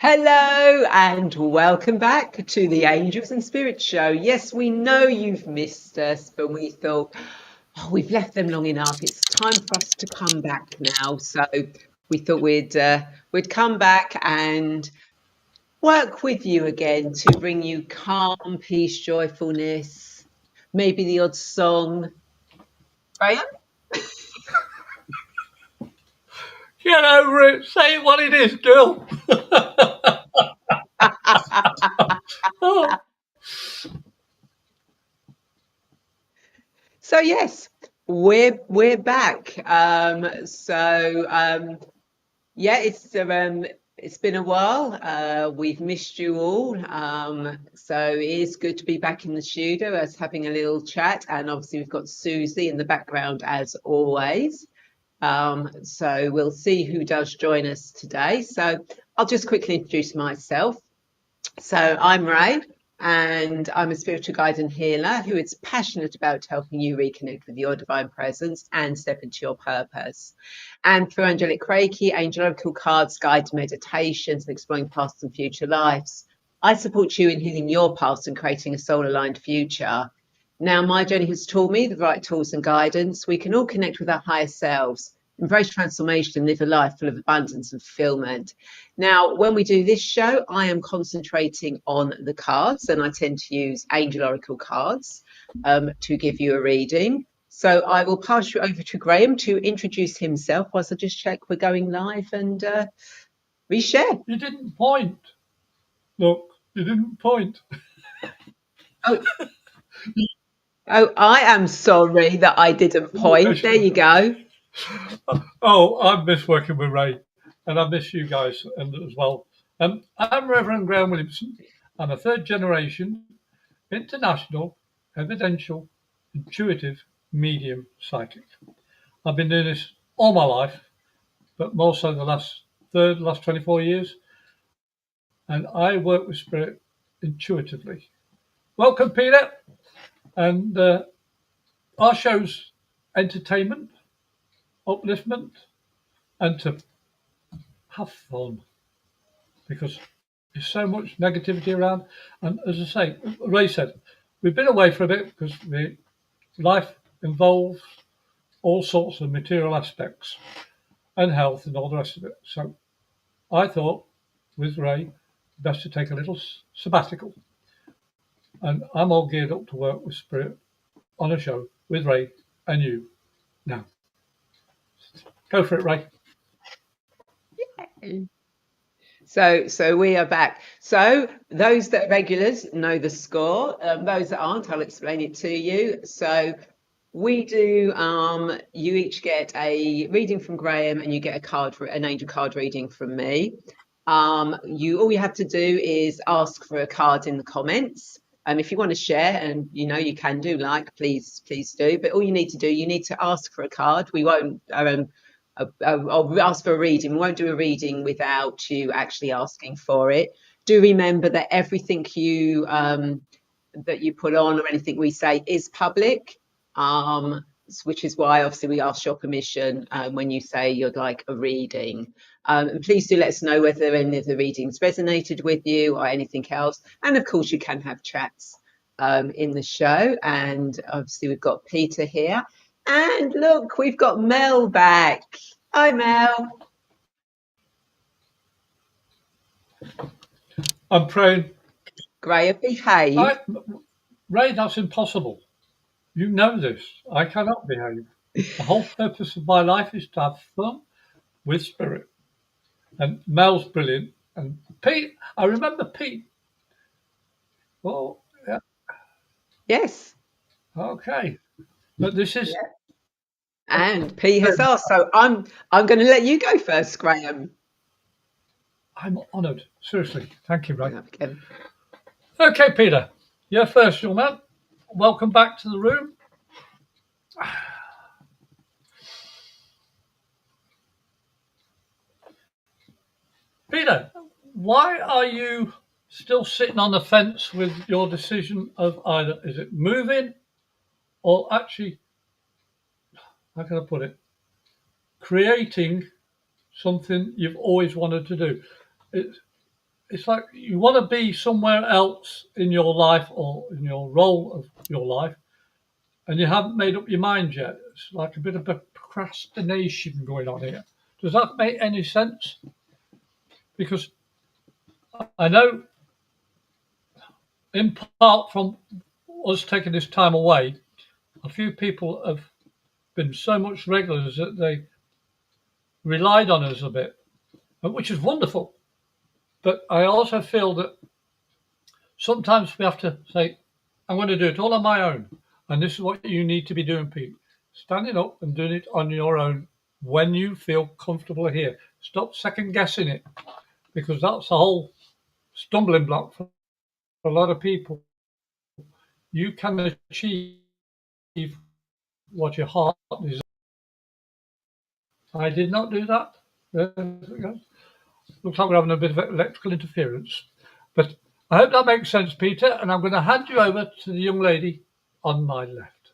Hello and welcome back to the Angels and Spirits Show. Yes, we know you've missed us, but we thought, we've left them long enough. It's time for us to come back now. So we thought we'd come back and work with you again to bring you calm, peace, joyfulness, maybe the odd song. Graham? Get over it. Say what it is, girl. Oh, So yes, we're back. Yeah, it's been a while. We've missed you all. So it is good to be back in the studio, us having a little chat, and obviously we've got Susie in the background as always. So we'll see who does join us today. So I'll just quickly introduce myself. So I'm Ray, and I'm a spiritual guide and healer who is passionate about helping you reconnect with your divine presence and step into your purpose. And through angelic Reiki, angel oracle cards, guided meditations, and exploring past and future lives, I support you in healing your past and creating a soul-aligned future. Now, my journey has taught me the right tools and guidance. We can all connect with our higher selves, embrace transformation, and live a life full of abundance and fulfillment. Now, when we do this show, I am concentrating on the cards, and I tend to use angel oracle cards to give you a reading. So I will pass you over to Graham to introduce himself whilst I just check we're going live and reshare. you didn't point. Look, you didn't point. Oh, oh, I am sorry that I didn't point. There you go. Oh, I miss working with Ray, and I miss you guys as well. I'm Reverend Graham Williamson. I'm a third generation international evidential intuitive medium psychic. I've been doing this all my life, but more so the last 24 years, and I work with spirit intuitively. Welcome, Peter. And our show's entertainment, upliftment, and to have fun because there's so much negativity around. And as I say, Ray said, we've been away for a bit because life involves all sorts of material aspects and health and all the rest of it. So I thought with Ray, best to take a little sabbatical. And I'm all geared up to work with spirit on a show with Ray and you now. Go for it, Ray. So we are back. So those that are regulars know the score. Those that aren't, I'll explain it to you. So we do. You each get a reading from Graham, and you get an angel card reading from me. All you have to do is ask for a card in the comments. If you want to share, and you can do, please do. But all you need to do, you need to ask for a card. We won't. I'll ask for a reading. We won't do a reading without you actually asking for it. Do remember that everything that you put on or anything we say is public, which is why obviously we ask your permission when you say you'd like a reading. And please do let us know whether any of the readings resonated with you or anything else. And of course, you can have chats in the show. And obviously, we've got Peter here. And look, we've got Mel back. Hi, Mel. I'm praying. Graham, behave. Ray, that's impossible. You know this. I cannot behave. The whole purpose of my life is to have fun with spirit. And Mel's brilliant. And Pete, I remember Pete. Oh, yeah. Yes. Okay. But this is. Yeah. And P has asked, so I'm going to let you go first, Graham. I'm honoured. Seriously. Thank you, Ray. Okay. Okay, Peter. You're first, young man. Welcome back to the room. Peter, why are you still sitting on the fence with your decision of either is it moving or actually, how can I put it, creating something you've always wanted to do? it's like you want to be somewhere else in your life or in your role of your life, and you haven't made up your mind yet. It's like a bit of a procrastination going on here. Does that make any sense? Because I know, in part from us taking this time away, a few people have been so much regulars that they relied on us a bit, which is wonderful. But I also feel that sometimes we have to say, I'm going to do it all on my own. And this is what you need to be doing, Pete. Standing up and doing it on your own when you feel comfortable here. Stop second guessing it, because that's the whole stumbling block for a lot of people. You can achieve what your heart desires. I did not do that. Looks like we're having a bit of electrical interference. But I hope that makes sense, Peter, and I'm going to hand you over to the young lady on my left.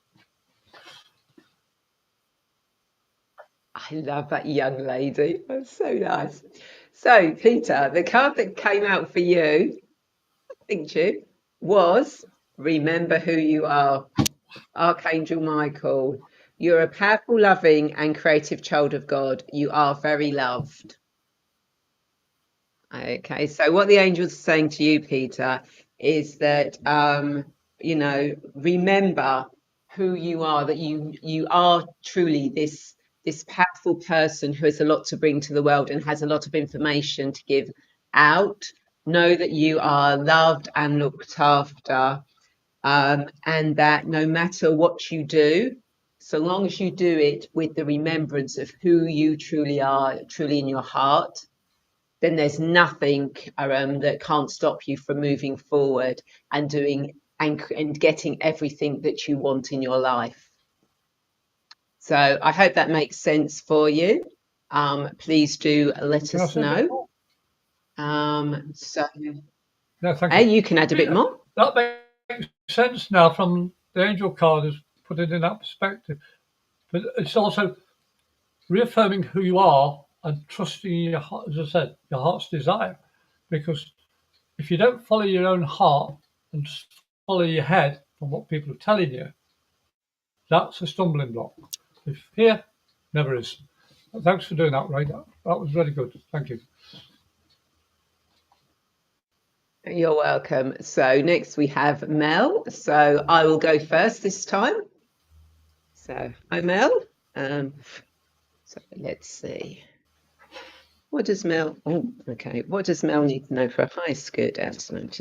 I love that young lady. That's so nice. So, Peter, the card that came out for you, thank you, was Remember Who You Are. Archangel Michael. You're a powerful, loving, and creative child of God. You are very loved. Okay, so what the angels are saying to you, Peter, is that remember who you are, that you are truly this powerful person who has a lot to bring to the world and has a lot of information to give out. Know that you are loved and looked after, and that no matter what you do, so long as you do it with the remembrance of who you truly are, truly in your heart, then there's nothing that can't stop you from moving forward and doing and getting everything that you want in your life. So I hope that makes sense for you. Please do let us know. No, thank Hey, you. you can add a bit more. That makes sense now from the angel card has put it in that perspective. But it's also reaffirming who you are and trusting your heart, as I said, your heart's desire. Because if you don't follow your own heart and follow your head from what people are telling you, that's a stumbling block. If here, never is. Thanks for doing that, Ray. That was really good. Thank you. You're welcome. So next we have Mel. So I will go first this time. So hi, Mel. So let's see. What does Mel? Oh, okay. What does Mel need to know for a high skirt absolute?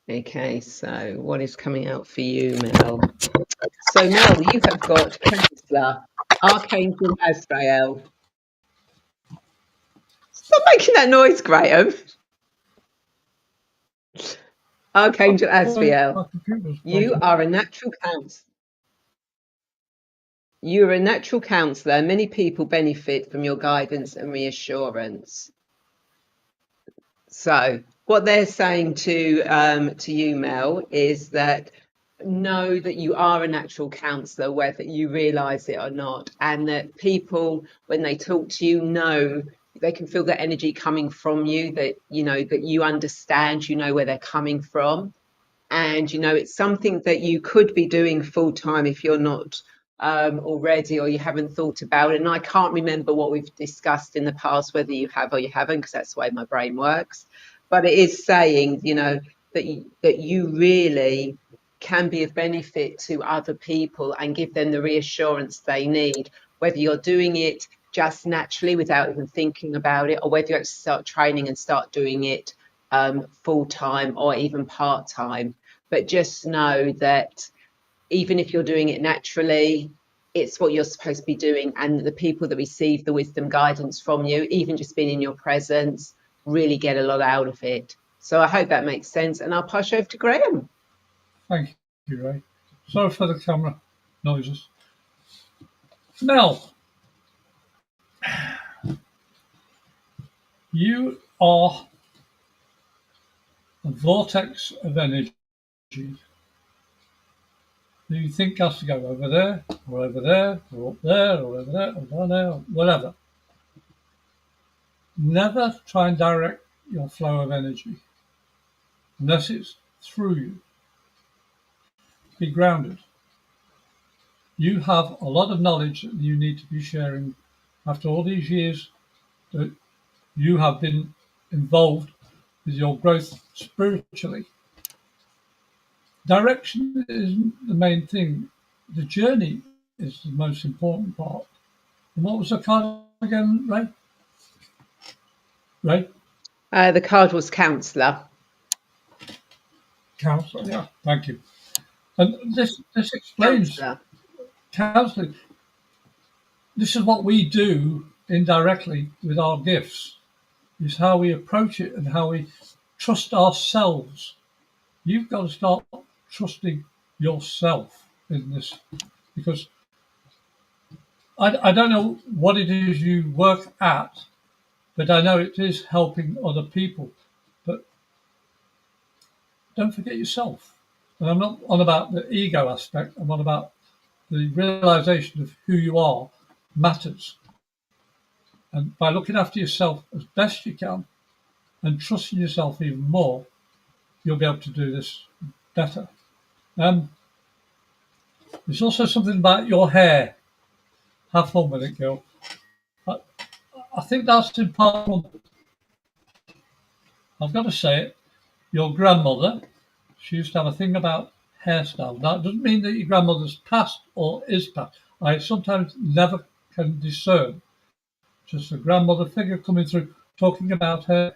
Okay, so what is coming out for you, Mel? So Mel, you have got Counselor, Archangel Azrael. Stop making that noise, Graham. Archangel Azrael, you are a natural counselor. You're a natural counselor. Many people benefit from your guidance and reassurance. So what they're saying to you, Mel, is that know that you are a natural counsellor, whether you realise it or not, and that people, when they talk to you, know they can feel the energy coming from you. That that you understand, where they're coming from, and it's something that you could be doing full time if you're not already, or you haven't thought about it. And I can't remember what we've discussed in the past, whether you have or you haven't, because that's the way my brain works. But it is saying, that you really can be of benefit to other people and give them the reassurance they need, whether you're doing it just naturally without even thinking about it, or whether you actually start training and start doing it full time or even part time. But just know that even if you're doing it naturally, it's what you're supposed to be doing. And the people that receive the wisdom guidance from you, even just being in your presence, really get a lot out of it. So I hope that makes sense. And I'll pass you over to Graham. Thank you, Ray. Sorry for the camera noises. Mel, you are a vortex of energy. Do you think has to go over there, or over there, or up there, or over there, or down there, or whatever. Never try and direct your flow of energy unless it's through you. Be grounded. You have a lot of knowledge that you need to be sharing after all these years that you have been involved with your growth spiritually. Direction isn't the main thing. The journey is the most important part. And what was the card again, Ray? Ray? The card was counsellor. Counsellor, yeah. Thank you. And this explains Counsellor. counselling. This is what we do indirectly with our gifts, is how we approach it and how we trust ourselves. You've got to start trusting yourself in this, because I don't know what it is you work at, but I know it is helping other people. But don't forget yourself. And I'm not on about the ego aspect, I'm on about the realization of who you are matters. And by looking after yourself as best you can and trusting yourself even more, you'll be able to do this better. There's also something about your hair. Have fun with it, girl. I think that's important. I've got to say it. Your grandmother, she used to have a thing about hairstyle. Now, it doesn't mean that your grandmother's past or is past. I sometimes never can discern. Just a grandmother figure coming through, talking about her.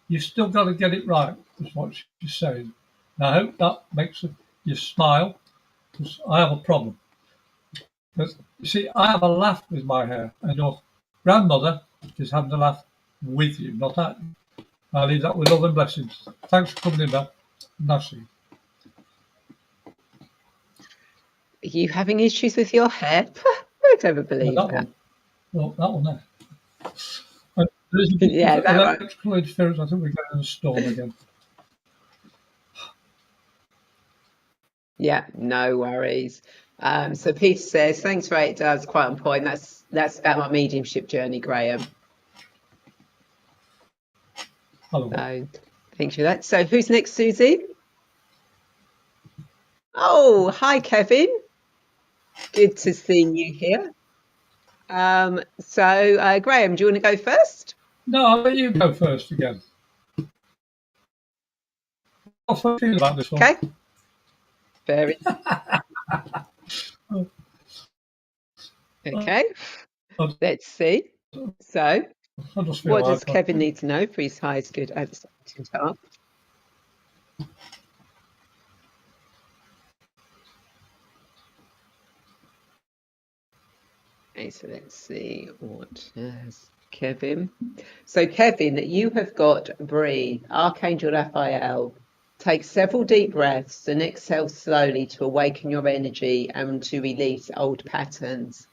You've still got to get it right, is what she's saying. And I hope that makes you smile, because I have a problem. But you see, I have a laugh with my hair, and your grandmother is having a laugh with you, not at you. I'll leave that with love and blessings. Thanks for coming in, Belle. Nasty. Are you having issues with your hair? I don't ever believe that that. one. Well, that one there. There's a Yeah, that one. electrical interference. I think we're going in a storm again. Yeah, no worries. So Peter says, thanks, Ray. It does quite on point. That's about my mediumship journey, Graham. Hello. So thanks for that. So who's next, Susie? Oh, hi, Kevin. Good to see you here. So Graham, do you want to go first? No, I'll let you go first again. What's the feel about this one? Okay. Very. Okay. Let's see. So, what does Kevin need to know for his highest good at the time? Okay, so let's see what has Kevin. So, Kevin, you have got breathe, Archangel Raphael. Take several deep breaths and exhale slowly to awaken your energy and to release old patterns.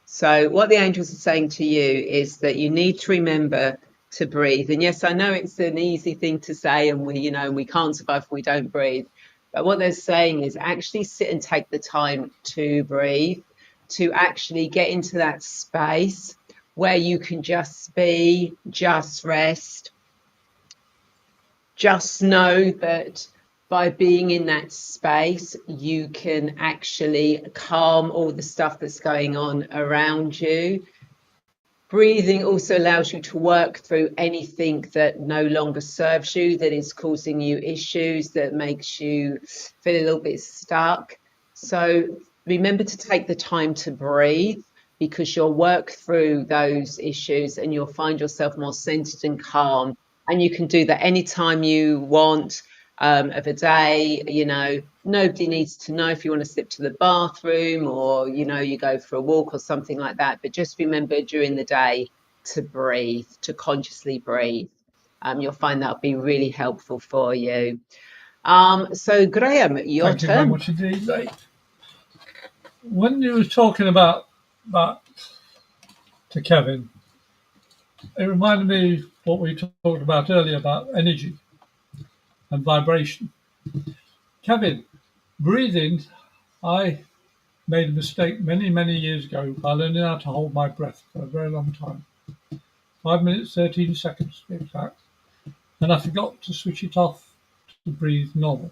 So what the angels are saying to you is that you need to remember to breathe. And yes, I know it's an easy thing to say, and we can't survive if we don't breathe. But what they're saying is actually sit and take the time to breathe, to actually get into that space where you can just be, just rest. Just know that by being in that space, you can actually calm all the stuff that's going on around you. Breathing also allows you to work through anything that no longer serves you, that is causing you issues, that makes you feel a little bit stuck. So remember to take the time to breathe, because you'll work through those issues and you'll find yourself more centered and calm. And you can do that anytime you want of a day. Nobody needs to know if you want to slip to the bathroom or, you go for a walk or something like that. But just remember during the day to breathe, to consciously breathe. You'll find that'll be really helpful for you. So, Graham, your Thank turn. you very much indeed, Ray. When you were talking about that to Kevin, it reminded me of what we talked about earlier about energy and vibration. Kevin, breathing, I made a mistake many, many years ago by learning how to hold my breath for a very long time. 5 minutes, 13 seconds to be exact. And I forgot to switch it off to breathe normal.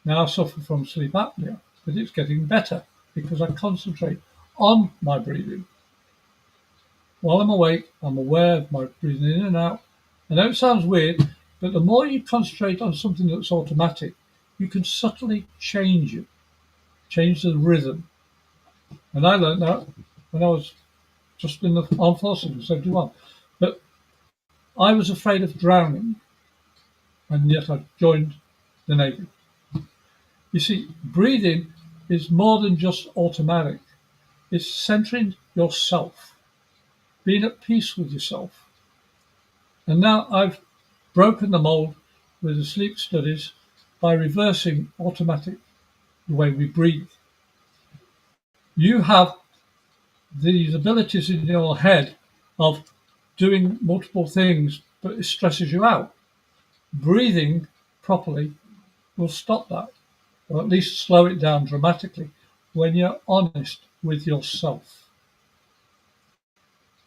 Now I suffer from sleep apnea, but it's getting better because I concentrate on my breathing. While I'm awake, I'm aware of my breathing in and out. I know it sounds weird, but the more you concentrate on something that's automatic, you can subtly change it, change the rhythm. And I learned that when I was just in the armed forces in 71. But I was afraid of drowning, and yet I joined the Navy. You see, breathing is more than just automatic. It's centering yourself, being at peace with yourself. And now I've broken the mold with the sleep studies by reversing automatic the way we breathe. You have these abilities in your head of doing multiple things, but it stresses you out. Breathing properly will stop that, or at least slow it down dramatically when you're honest with yourself.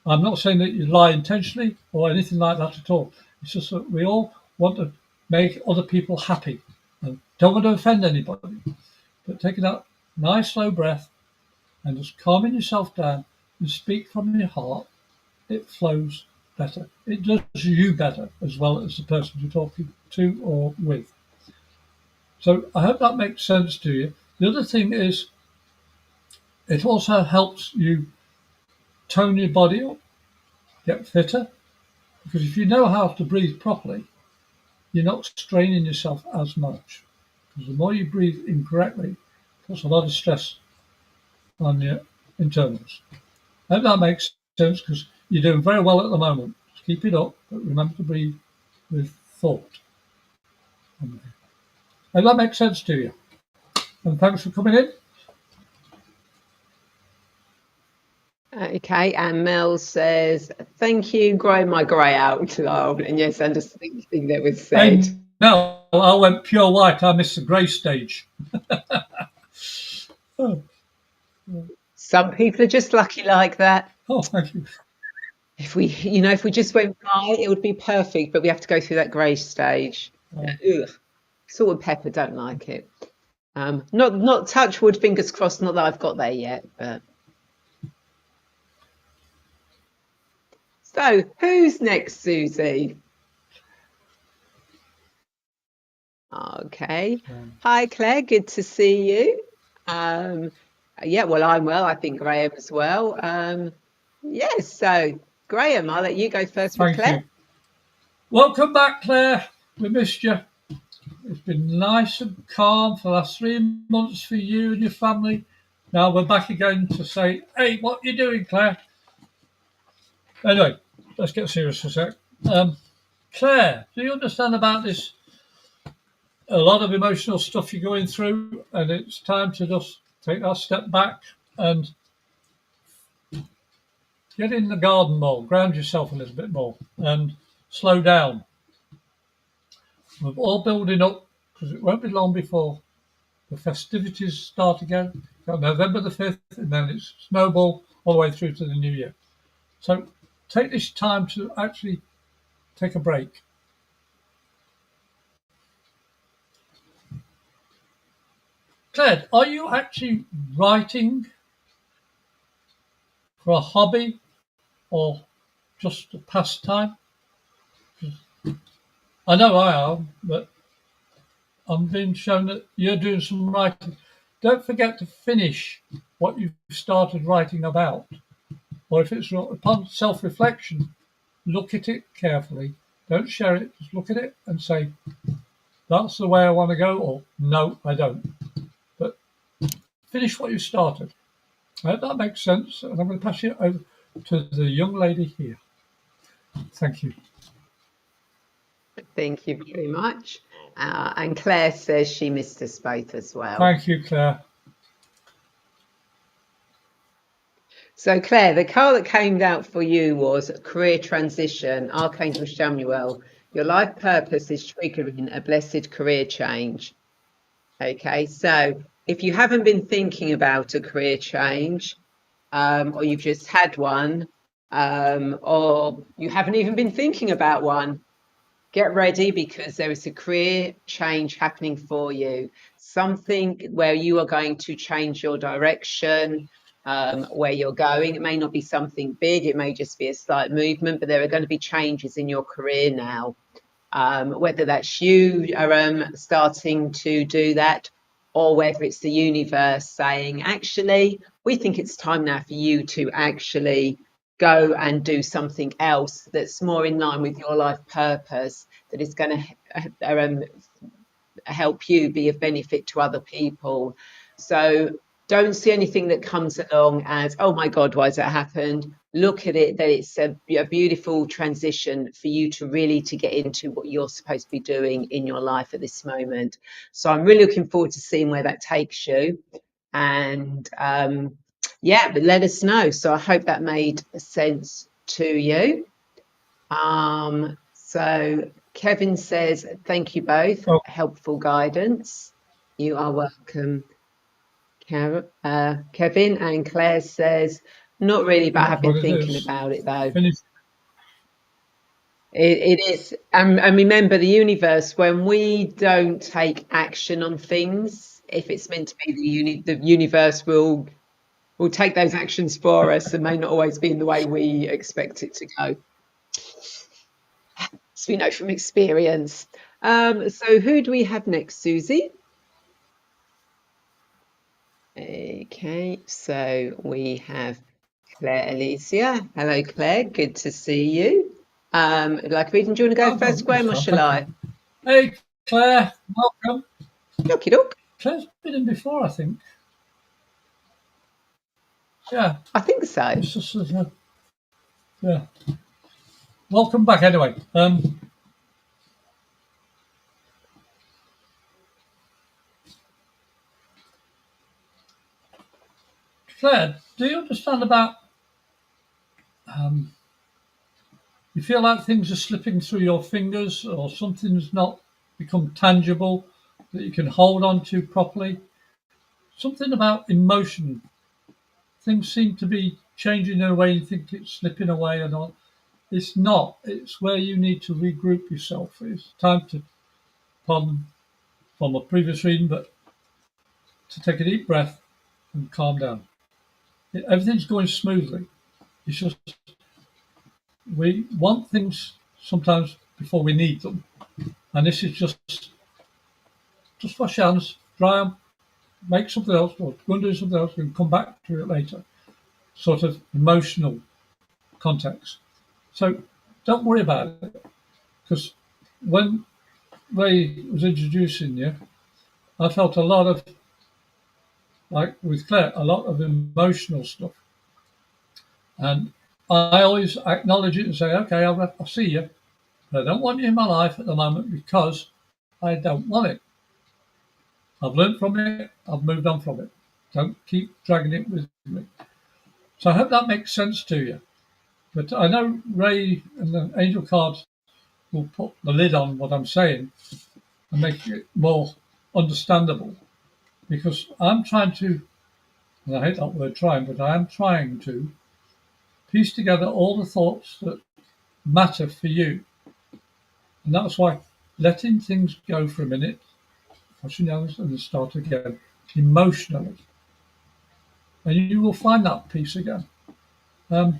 I'm not saying that you lie intentionally or anything like that at all. It's just that we all want to make other people happy and don't want to offend anybody. But taking that nice slow breath and just calming yourself down and speak from your heart, it flows better. It does you better as well as the person you're talking to or with. So I hope that makes sense to you. The other thing is it also helps you tone your body up, get fitter, because if you know how to breathe properly, you're not straining yourself as much. Because the more you breathe incorrectly, it puts a lot of stress on your internals. I hope that makes sense because you're doing very well at the moment. Just keep it up, but remember to breathe with thought. I hope that makes sense to you. And thanks for coming in. Okay, and Mel says, thank you, grow my grey out. Oh, and yes, and just thinking that was said. Hey, no, I went pure white. I missed the grey stage. Some people are just lucky like that. Oh, thank you. If we just went by, it would be perfect, but we have to go through that grey stage. Ugh. Salt and pepper, don't like it. Not touch wood, fingers crossed, not that I've got there yet, but. So, who's next, Susie? Okay. Hi, Claire. Good to see you. Yeah, well, I'm well. I think Graham as well. Yes, so Graham, I'll let you go first with Thank Claire. you. Welcome back, Claire. We missed you. It's been nice and calm for the last 3 months for you and your family. Now we're back again to say, hey, what are you doing, Claire? Anyway, let's get serious for a sec. Claire, do you understand about this? A lot of emotional stuff you're going through, and it's time to just take that step back and get in the garden more, ground yourself a little bit more, and slow down. We're all building up because it won't be long before the festivities start again. Got November the 5th, and then it's snowball all the way through to the new year. So take this time to actually take a break. Claire, are you actually writing for a hobby or just a pastime? I know I am, but I'm being shown that you're doing some writing. Don't forget to finish what you've started writing about. Or if it's upon self-reflection, look at it carefully. Don't share it. Just look at it and say, that's the way I want to go, or no, I don't. But finish what you started. I hope that makes sense. And I'm going to pass you over to the young lady here. Thank you. Thank you very much. And Claire says she missed us both as well. Thank you, Claire. So, Claire, the card that came out for you was career transition, Archangel Samuel. Your life purpose is triggering a blessed career change. Okay, so if you haven't been thinking about a career change, or you've just had one, or you haven't even been thinking about one, get ready, because there is a career change happening for you. Something where you are going to change your direction, where you're going. It may not be something big, it may just be a slight movement, but there are going to be changes in your career now. Whether that's you are starting to do that, or whether it's the universe saying, actually, we think it's time now for you to actually go and do something else that's more in line with your life purpose, that is going to help you be of benefit to other people. So don't see anything that comes along as, oh my God, why has that happened? Look at it that it's a beautiful transition for you to really to get into what you're supposed to be doing in your life at this moment. So I'm really looking forward to seeing where that takes you. And yeah, but let us know. So I hope that made sense to you. So Kevin says, thank you both. Oh, Helpful guidance. You are welcome, Kevin. And Claire says, not really, but I that's have been what it thinking is. about it though. Finish. It is. And remember, the universe, when we don't take action on things, if it's meant to be the universe will take those actions for us and may not always be in the way we expect it to go. So we know from experience. So who do we have next, Susie? Okay, so we have Claire Alicia. Hello, Claire. Good to see you. Like reading, do you want to go I'll go first, this Graham, or time. shall Thank you. I? Hey, Claire. Welcome. Okie doke. Claire's been in before, I think. Yeah. I think so. It's just, yeah. Welcome back anyway. Claire, do you understand about you feel like things are slipping through your fingers or something's not become tangible that you can hold on to properly? Something about emotion. Things seem to be changing in a way you think it's slipping away and all. It's not. It's where you need to regroup yourself. It's time to, pardon from a previous reading, but to take a deep breath and calm down. Everything's going smoothly. It's just we want things sometimes before we need them, and this is just wash your hands, dry them, make something else, or go and do something else, and come back to it later. Sort of emotional context. So don't worry about it, because when Ray was introducing you, I felt a lot of, like with Claire, a lot of emotional stuff. And I always acknowledge it and say, okay, I'll see you, but I don't want you in my life at the moment because I don't want it. I've learned from it, I've moved on from it. Don't keep dragging it with me. So I hope that makes sense to you. But I know Ray and the angel cards will put the lid on what I'm saying and make it more understandable, because I'm trying to, and I hate that word trying, but I am trying to piece together all the thoughts that matter for you. And that's why letting things go for a minute, washing your hands and then start again emotionally. And you will find that peace again. Um,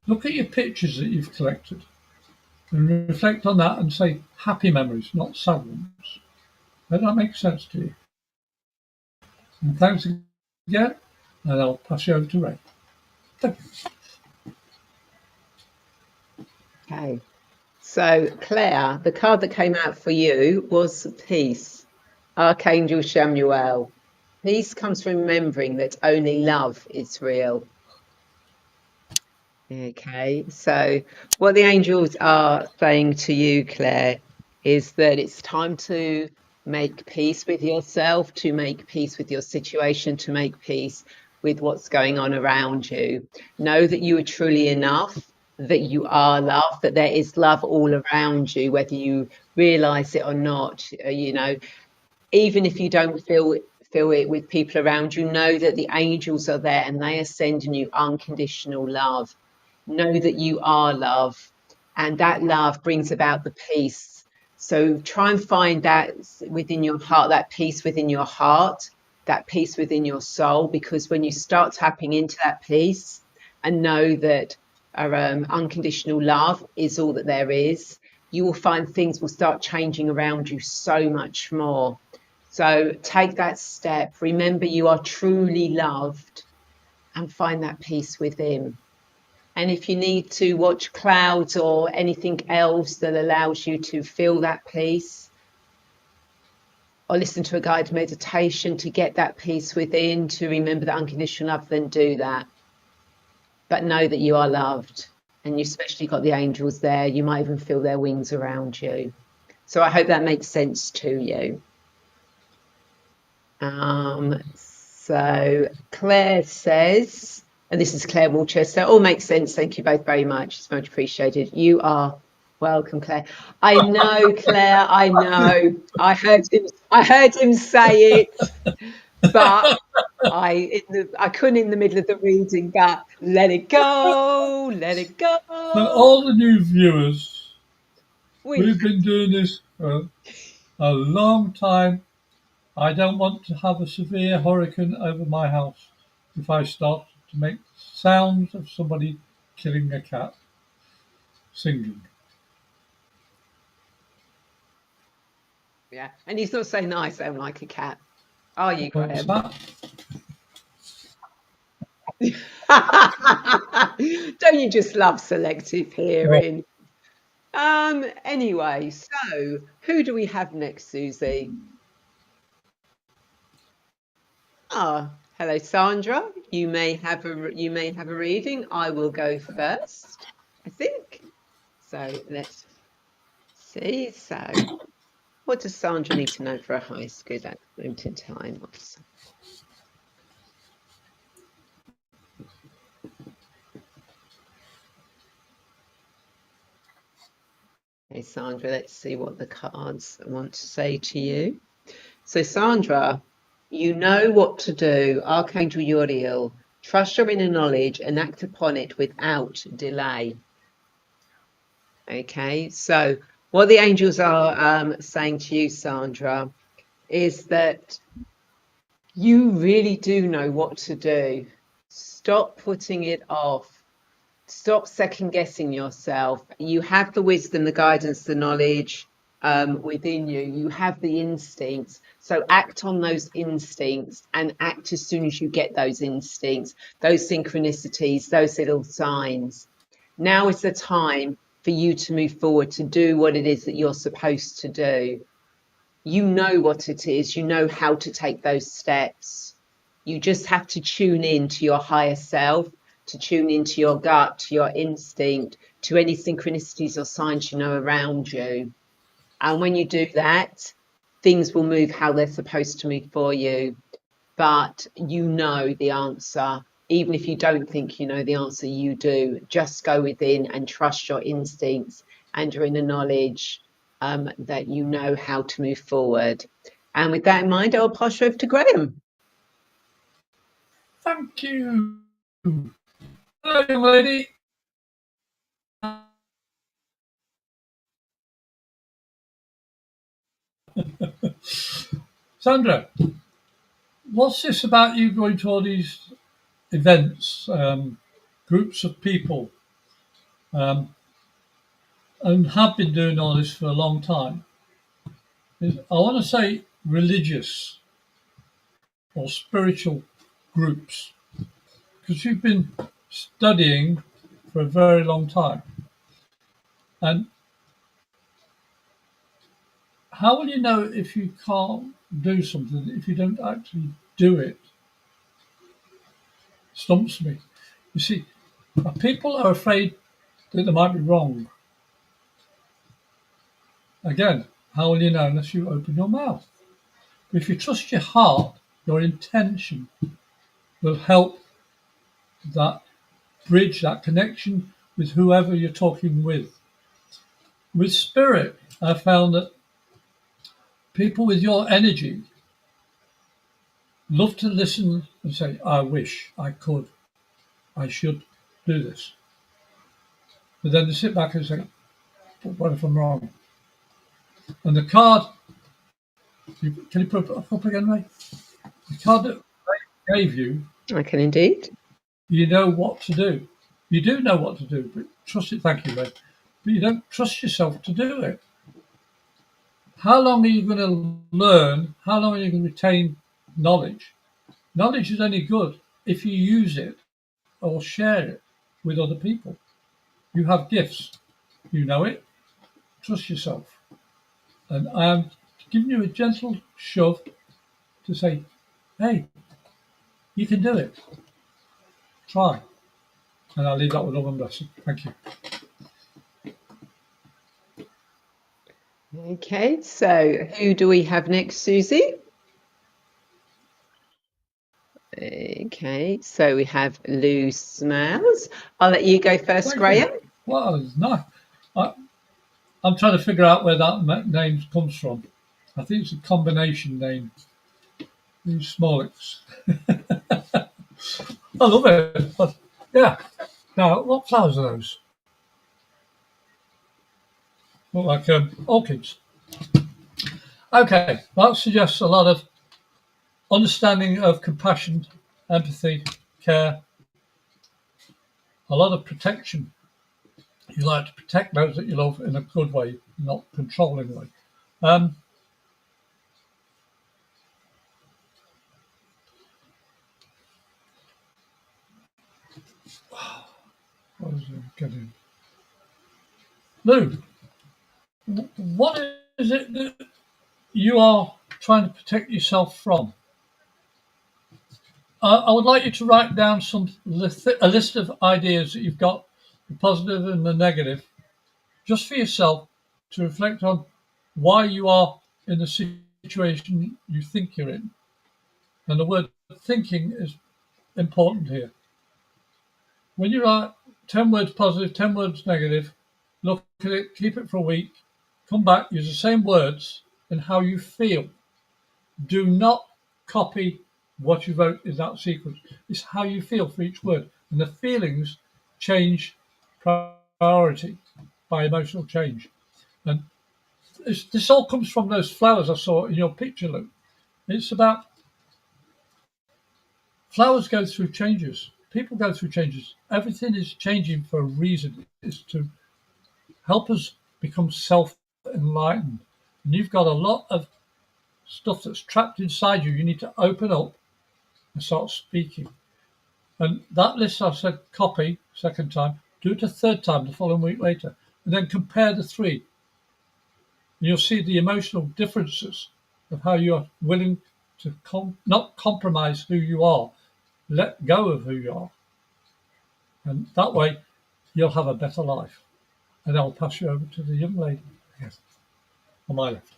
Look at your pictures that you've collected and reflect on that and say happy memories, not sad ones. Does that make sense to you? And thanks again, and I'll pass you over to Ray. Thank you. Okay. So Claire, the card that came out for you was peace. Archangel Samuel. Peace comes from remembering that only love is real. Okay, so what the angels are saying to you, Claire, is that it's time to make peace with yourself, to make peace with your situation, to make peace with what's going on around you. Know that you are truly enough. that you are loved, that there is love all around you, whether you realize it or not. You know, even if you don't feel it with people around you, know that the angels are there and they are sending you unconditional love. Know that you are love, and that love brings about the peace. So try and find that within your heart, that peace within your heart, that peace within your soul, because when you start tapping into that peace and know that unconditional love is all that there is, you will find things will start changing around you so much more. So take that step. Remember, you are truly loved, and find that peace within. And if you need to watch clouds or anything else that allows you to feel that peace, or listen to a guided meditation to get that peace within, to remember that unconditional love, then do that. But know that you are loved, and you especially got the angels there. You might even feel their wings around you. So I hope that makes sense to you. So Claire says, and this is Claire Wilchester, all makes sense. Thank you both very much. It's much appreciated. You are welcome, Claire. I know, Claire, I know. I heard him say it, but I couldn't in the middle of the reading, but let it go, let it go. So all the new viewers, We've we've been doing this for a long time. I don't want to have a severe hurricane over my house if I start to make sounds of somebody killing a cat, singing. yeah, and he's not saying that I sound like a cat. Are you, What's Graham? that? Don't you just love selective Well, hearing? Anyway, so who do we have next, Susie? Ah, hello, Sandra. You may have a reading. I will go first, I think. So let's see. So what does Sandra need to know for a high school at that moment in time? Okay, Sandra, let's see what the cards want to say to you. So, Sandra, you know what to do. Archangel Uriel, trust your inner knowledge and act upon it without delay. Okay, so what the angels are saying to you, Sandra, is that you really do know what to do. Stop putting it off. Stop second guessing yourself. You have the wisdom, the guidance, the knowledge within you. You have the instincts. So act on those instincts and act as soon as you get those instincts, those synchronicities, those little signs. Now is the time for you to move forward to do what it is that you're supposed to do. You know what it is, you know how to take those steps. You just have to tune in to your higher self, to tune into your gut, to your instinct, to any synchronicities or signs you know around you. And when you do that, things will move how they're supposed to move for you. But you know the answer. Even if you don't think you know the answer, you do. Just go within and trust your instincts and your inner knowledge that you know how to move forward. And with that in mind, I'll pass you over to Graham. thank you. Hello, young lady. Sandra, what's this about you going to all these events, groups of people, um, and have been doing all this for a long time? I want to say religious or spiritual groups, because you've been studying for a very long time. And how will you know if you can't do something if you don't actually do it? Stumps me. You see, people are afraid that they might be wrong. Again, how will you know unless you open your mouth? But if you trust your heart, your intention will help that bridge, that connection with whoever you're talking with. With spirit, I found that people with your energy love to listen and say, I wish, I could, I should do this. But then they sit back and say, but what if I'm wrong? And the card, can you put it up again, Ray? The card that I gave you, I can indeed. you know what to do. You do know what to do, but trust it. Thank you, Ray. But you don't trust yourself to do it. How long are you going to learn? How long are you going to retain knowledge? Knowledge is only good if you use it or share it with other people. You have gifts. You know it. Trust yourself. And I am giving you a gentle shove to say, hey, you can do it. Try. And I'll leave that with love and blessing. Thank you. Okay, so who do we have next, Susie? Okay, so we have Lou Smiles. I'll let you go first, Thank Graham. you. Well, it's nice. I'm trying to figure out where that name comes from. I think it's a combination name. Lou Smolix. I love it. But, yeah. Now, what flowers are those? Look like orchids. Okay, that suggests a lot of understanding of compassion, empathy, care, a lot of protection. You like to protect those that you love in a good way, not controlling way. What was it getting? Lou, what is it that you are trying to protect yourself from? I would like you to write down a list of ideas that you've got, the positive and the negative, just for yourself to reflect on why you are in the situation you think you're in. And the word thinking is important here. When you write 10 words positive, 10 words negative, look at it, keep it for a week, come back, use the same words and how you feel. Do not copy what you wrote in that sequence. It's how you feel for each word. And the feelings change priority by emotional change. And this all comes from those flowers I saw in your picture, Luke. It's about flowers go through changes. People go through changes. Everything is changing for a reason. It's to help us become self-enlightened. And you've got a lot of stuff that's trapped inside you. You need to open up and start speaking. And that list I said copy second time, do it a third time the following week later, and then compare the three. And you'll see the emotional differences of how you're willing to not compromise who you are, let go of who you are. And that way you'll have a better life. And I'll pass you over to the young lady, yes, on my left.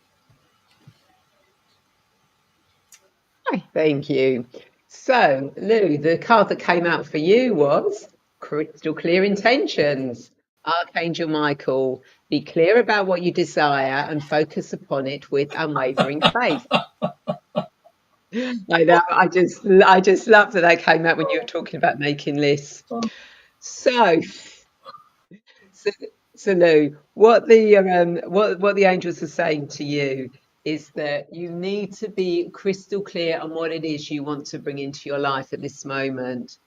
Hi, thank you. So, Lou, the card that came out for you was Crystal Clear Intentions. Archangel Michael, be clear about what you desire and focus upon it with unwavering faith. I know, I just love that came out when you were talking about making lists. So, so Lou, what the angels are saying to you is that you need to be crystal clear on what it is you want to bring into your life at this moment,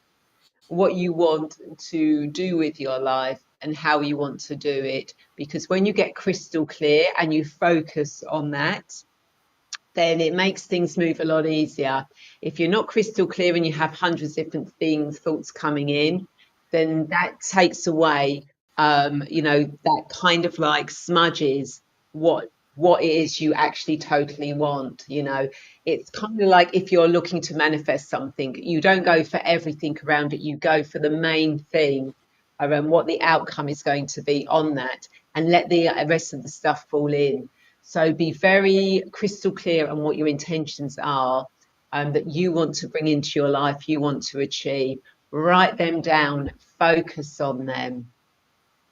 what you want to do with your life and how you want to do it. Because when you get crystal clear and you focus on that, then it makes things move a lot easier. If you're not crystal clear and you have hundreds of different thoughts coming in, then that takes away, that kind of like smudges what it is you actually totally want. It's kind of like if you're looking to manifest something, you don't go for everything around it. You go for the main thing around what the outcome is going to be on that, and let the rest of the stuff fall in. So be very crystal clear on what your intentions are, that you want to bring into your life, you want to achieve. Write them down, focus on them.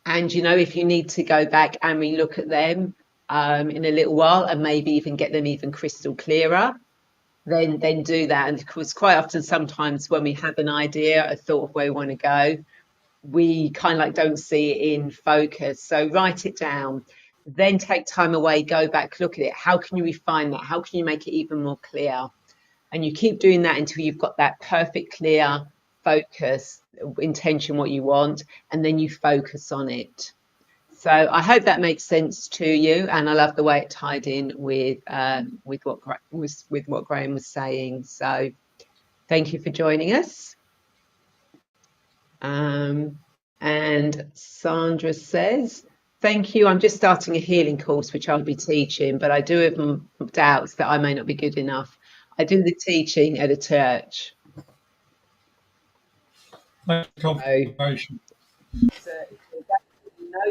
And if you need to go back and relook at them in a little while, and maybe even get them even crystal clearer, then do that. And of course, quite often, sometimes when we have an idea, a thought of where we want to go, we kind of like don't see it in focus. So write it down, then take time away, go back, look at it. How can you refine that? How can you make it even more clear? And you keep doing that until you've got that perfect, clear focus, intention, what you want, and then you focus on it. So I hope that makes sense to you, and I love the way it tied in with what Graham was saying. So thank you for joining us. And Sandra says, thank you. I'm just starting a healing course, which I'll be teaching, but I do have doubts that I may not be good enough. I do the teaching at a church. Confirmation. So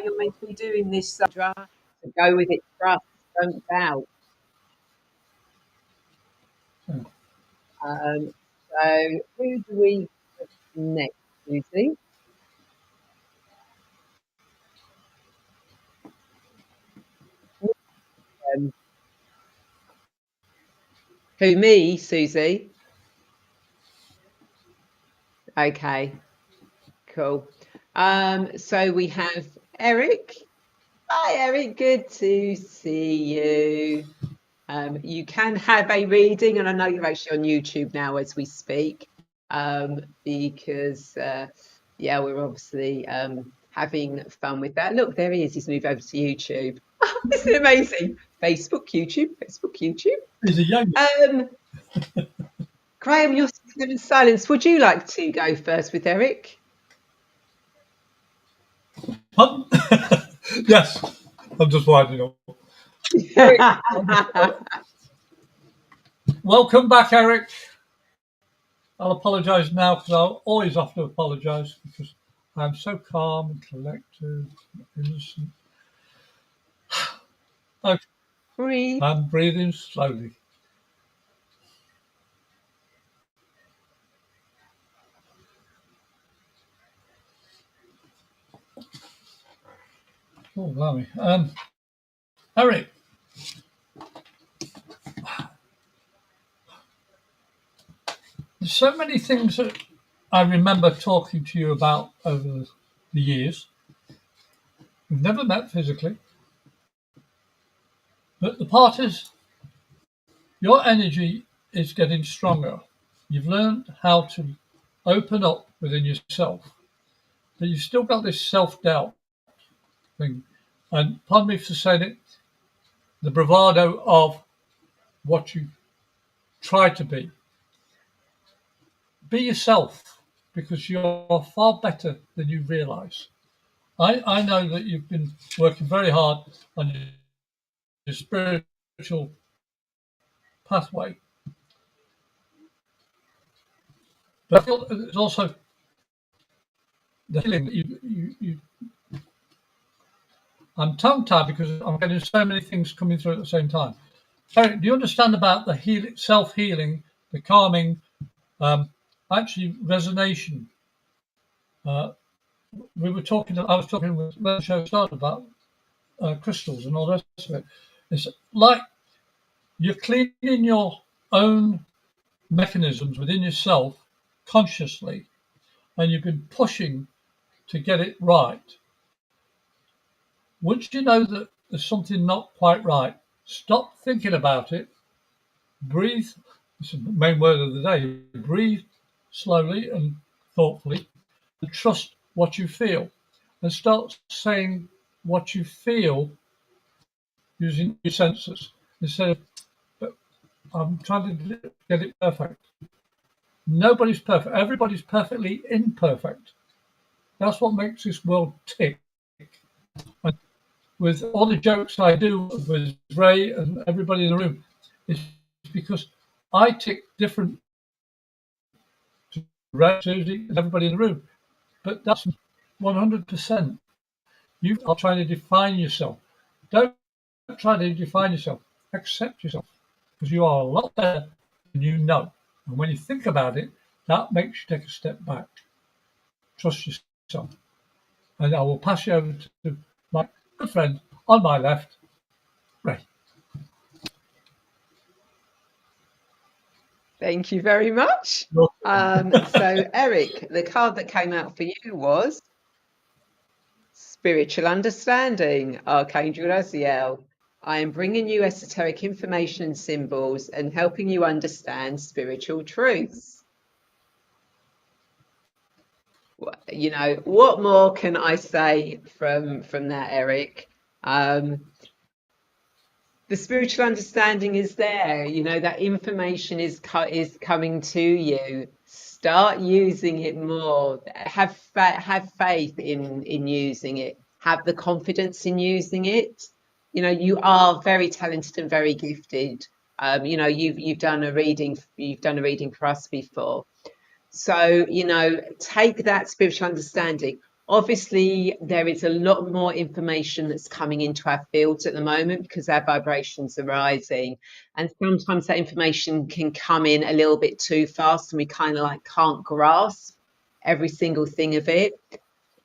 you're meant to be doing this, Sandra. So go with it, trust, don't doubt. So who do we have next, Susie? Who, me, Susie? Okay, cool. So we have Eric. Hi, Eric. Good to see you. You can have a reading, and I know you're actually on YouTube now as we speak, because yeah, we're obviously having fun with that. Look, there he is. He's moved over to YouTube. Isn't it amazing? Facebook, YouTube, Facebook, YouTube. He's a young. Graham, you're still in silence. Would you like to go first with Eric? Yes, I'm just winding up. Welcome back, Eric. I'll apologise now because I'll always have to apologise because I'm so calm and collected and innocent. Okay. Breathe. I'm breathing slowly. Oh, blimey. Eric, there's so many things that I remember talking to you about over the years. We've never met physically. But the part is, your energy is getting stronger. You've learned how to open up within yourself. But you've still got this self-doubt thing. And pardon me for saying it, the bravado of what you try to be. Be yourself, because you're far better than you realise. I know that you've been working very hard on your spiritual pathway. But I feel it's also the feeling that you I'm tongue-tied because I'm getting so many things coming through at the same time. Eric, do you understand about the self-healing, the calming, actually resonation? I was talking when the show started about crystals and all the rest of it. It's like you're cleaning your own mechanisms within yourself consciously, and you've been pushing to get it right. Once you know that there's something not quite right, stop thinking about it, breathe. This is the main word of the day. Breathe slowly and thoughtfully, and trust what you feel, and start saying what you feel using your senses instead of I'm trying to get it perfect. Nobody's perfect. Everybody's perfectly imperfect. That's what makes this world tick. And with all the jokes I do with Ray and everybody in the room, it's because I tick different to Ray, Susie, and everybody in the room. But that's 100%. You are trying to define yourself. Don't try to define yourself. Accept yourself, because you are a lot better than you know. And when you think about it, that makes you take a step back. Trust yourself. and I will pass you over to my good friend on my left, Ray. Thank you very much. So Eric, the card that came out for you was Spiritual Understanding, Archangel Raziel. I am bringing you esoteric information and symbols and helping you understand spiritual truths. You know, what more can I say from that, Eric? The spiritual understanding is there. You know, that information is coming to you. Start using it more. Have faith in using it. Have the confidence in using it. You know, you are very talented and very gifted. You know, you've done a reading. You've done a reading for us before. So, you know, take that spiritual understanding. Obviously, there is a lot more information that's coming into our fields at the moment because our vibrations are rising. And sometimes that information can come in a little bit too fast and we kind of like can't grasp every single thing of it.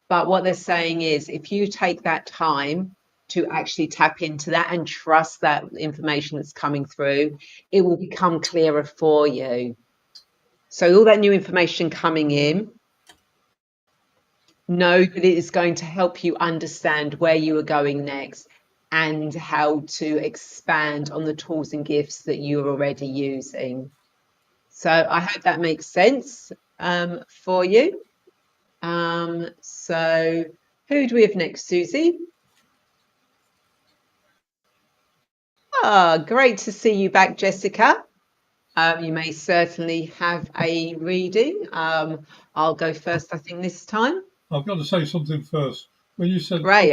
But what they're saying is if you take that time to actually tap into that and trust that information that's coming through, it will become clearer for you. So all that new information coming in, know that it is going to help you understand where you are going next and how to expand on the tools and gifts that you're already using. So I hope that makes sense for you. So who do we have next, Susie? Great to see you back, Jessica. You may certainly have a reading. I'll go first, I think, this time. I've got to say something first. When you said Ray,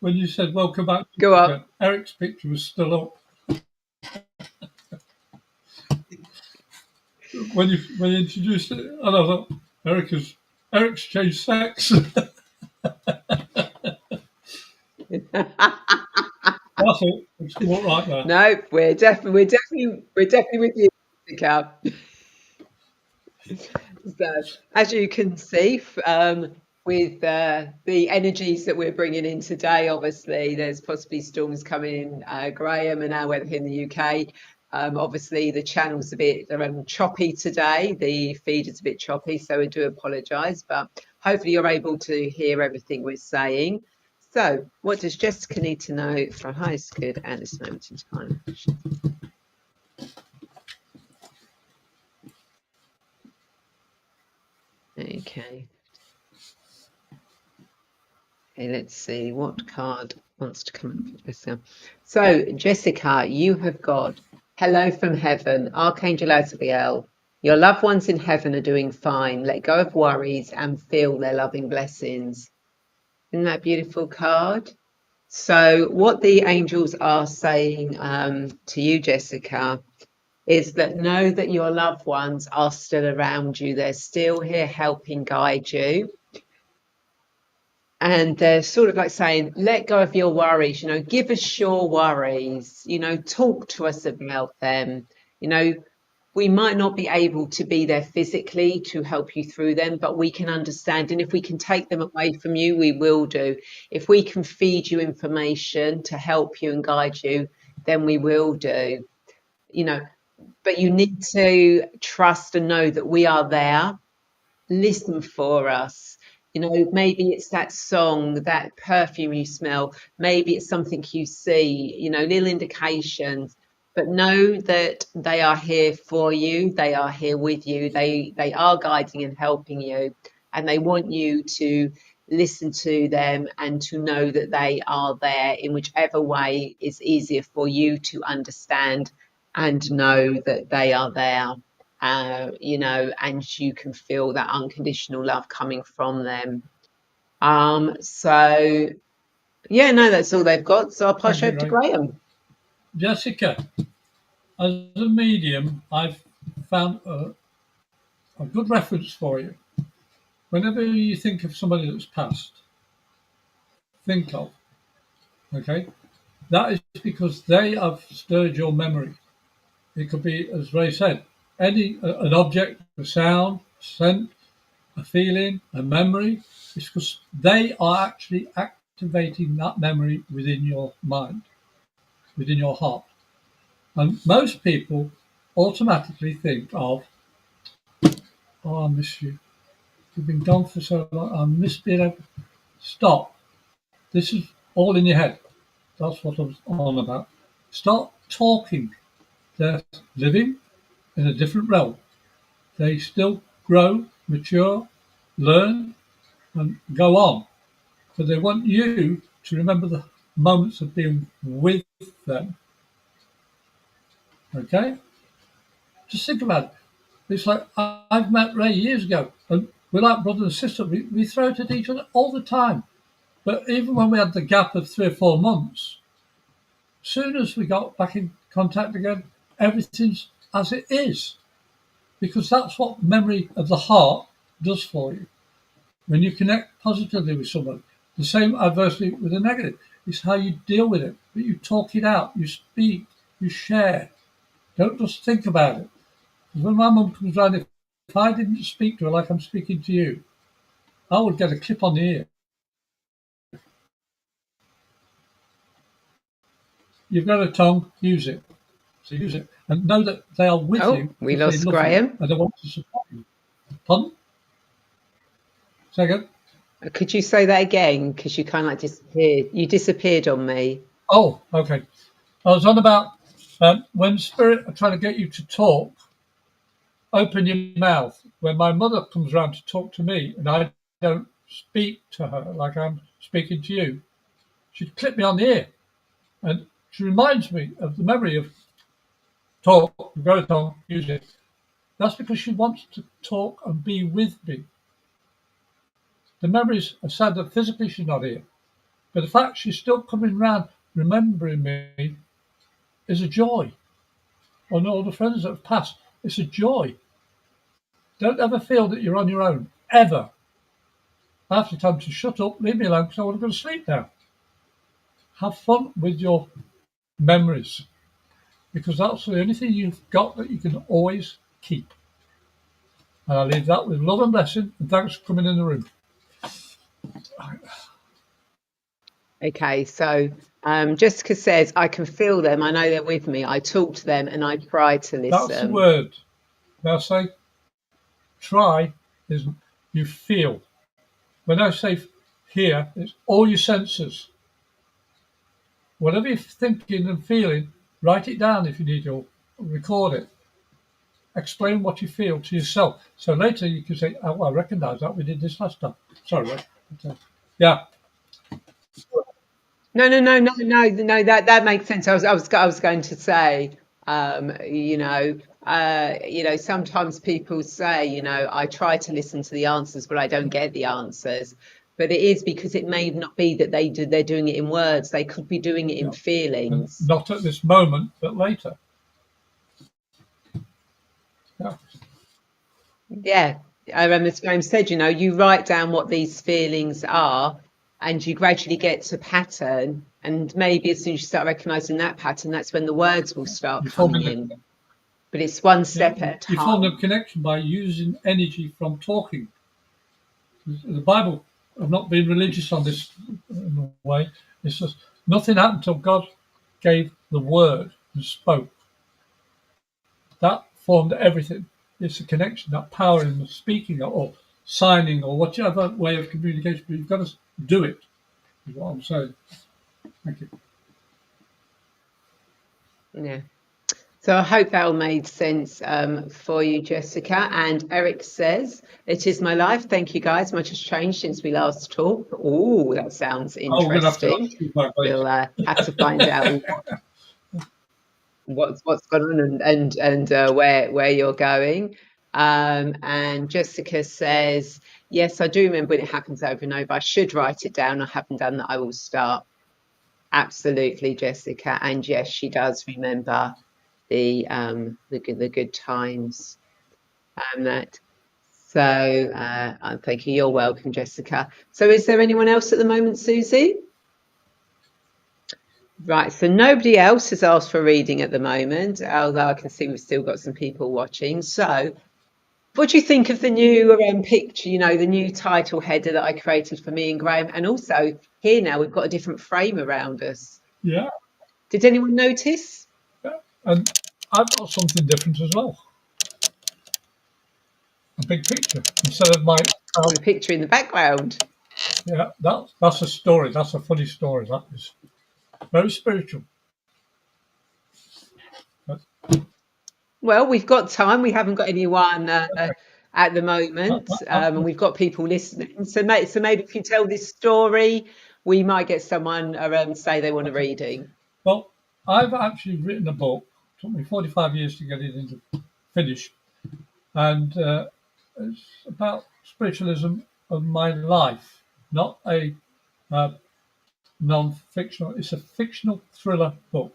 welcome back, go up. Eric's picture was still up. When you introduced it, and I thought Eric's changed sex. That's it. It's come up right there. No, we're definitely with you, Jessica. So, as you can see, with the energies that we're bringing in today, obviously there's possibly storms coming in Graham and our weather here in the UK. Obviously the channel's a bit choppy today. The feed is a bit choppy, so I do apologise, but hopefully you're able to hear everything we're saying. So, what does Jessica need to know for highest good at this moment in time? Okay. Okay, let's see what card wants to come up for Jessica. So, Jessica, you have got Hello from Heaven, Archangel Azrael. Your loved ones in heaven are doing fine. Let go of worries and feel their loving blessings. Isn't that a beautiful card? So, what the angels are saying to you, Jessica, is that know that your loved ones are still around you. They're still here helping guide you. And they're sort of like saying, let go of your worries, you know, give us your worries, you know, talk to us about them. You know, we might not be able to be there physically to help you through them, but we can understand. And if we can take them away from you, we will do. If we can feed you information to help you and guide you, then we will do, you know. But you need to trust and know that we are there. Listen for us. You know, maybe it's that song, that perfume you smell, maybe it's something you see, you know, little indications, but know that they are here for you, they are here with you, they are guiding and helping you, and they want you to listen to them and to know that they are there in whichever way is easier for you to understand and know that they are there. You know, and you can feel that unconditional love coming from them. So yeah, no, that's all they've got. So I'll pass you over to Graham. Jessica, as a medium, I've found a good reference for you. Whenever you think of somebody that's passed, think of, okay, that is because they have stirred your memory. It could be, as Ray said, an object, a sound, a scent, a feeling, a memory, It's because they are actually activating that memory within your mind, within your heart. And most people automatically think of, oh, I miss you. You've been gone for so long. I miss being able. Stop. This is all in your head. That's what I was on about. Start talking. They're living in a different realm. They still grow, mature, learn, and go on. But they want you to remember the moments of being with them. Okay? Just think about it. It's like I've met Ray years ago, and we're like brother and sister. We throw it at each other all the time. But even when we had the gap of 3 or 4 months, as soon as we got back in contact again, everything's as it is. Because that's what memory of the heart does for you. When you connect positively with someone, the same adversely with a negative. It's how you deal with it. But you talk it out, you speak, you share. Don't just think about it. Because when my mum comes round, if I didn't speak to her like I'm speaking to you, I would get a clip on the ear. You've got a tongue, use it. So use it. And know that they are with Oh, you we because they lost love Graham. you and they want to support you. Pardon? Say again? Could you say that again? Because you kind of like disappeared. You disappeared on me. Oh, okay. I was on about when spirit are trying to get you to talk, open your mouth. When my mother comes around to talk to me and I don't speak to her like I'm speaking to you, she'd clip me on the ear. And she reminds me of the memory of talk, go tongue, use it. That's because she wants to talk and be with me. The memories are sad that physically she's not here. But the fact she's still coming round remembering me is a joy. On all the friends that have passed, it's a joy. Don't ever feel that you're on your own, ever. I have to tell them to shut up, leave me alone because I want to go to sleep now. Have fun with your memories because that's the only thing you've got that you can always keep. And I leave that with love and blessing and thanks for coming in the room. Okay, so Jessica says, I can feel them. I know they're with me. I talk to them and I try to That's the listen. word. Now say try is you feel. When I say here, it's all your senses. Whatever you're thinking and feeling, write it down if you need to, or record it. Explain what you feel to yourself. So later you can say, oh, I recognise that. We did this last time. Sorry, Ray. Yeah. No, that makes sense. I was going to say, sometimes people say, I try to listen to the answers, but I don't get the answers. But it is because it may not be that they're doing it in words. They could be doing it in And feelings. not at this moment, but later. Yeah. Yeah. As Graham said, you write down what these feelings are and you gradually get to pattern. And maybe as soon as you start recognizing that pattern, that's when the words will start You form coming in. But it's one step at a you form a time. connection by using energy from talking. The Bible, I've not been religious on this in a way. It's just nothing happened until God gave the word and spoke. That formed everything. It's a connection, that power in speaking or signing or whichever way of communication. But you've got to do it, is what I'm saying. Thank you. Yeah. So I hope that all made sense for you, Jessica. And Eric says, it is my life. Thank you, guys. Much has changed since we last talked. Oh, that sounds Oh, we're going to have to interesting. ask you about We'll have to find out what's going on and where you're going. And Jessica says, yes, I do remember when it happens over and over. I should write it down. I haven't done that. I will start. Absolutely, Jessica. And yes, she does remember the good times. That. So thank you. You're welcome, Jessica. So is there anyone else at the moment, Susie? Right, so nobody else has asked for reading at the moment, although I can see we've still got some people watching. So What do you think of the new picture, the new title header that I created for me and Graham? And also here now we've got a different frame around us. Yeah, Did anyone notice? yeah. And I've got something different as well. A big picture instead of my. Oh, the picture in the background. Yeah, that's a story. That's a funny story. That is very spiritual. But, Well, we've got time. We haven't got anyone okay. at the moment, I, and we've got people listening. So maybe if you tell this story, we might get someone say they want a okay. reading. Well, I've actually written a book. It took me 45 years to get it into finish, and it's about spiritualism of my life, not a uh, non-fictional. It's a fictional thriller book,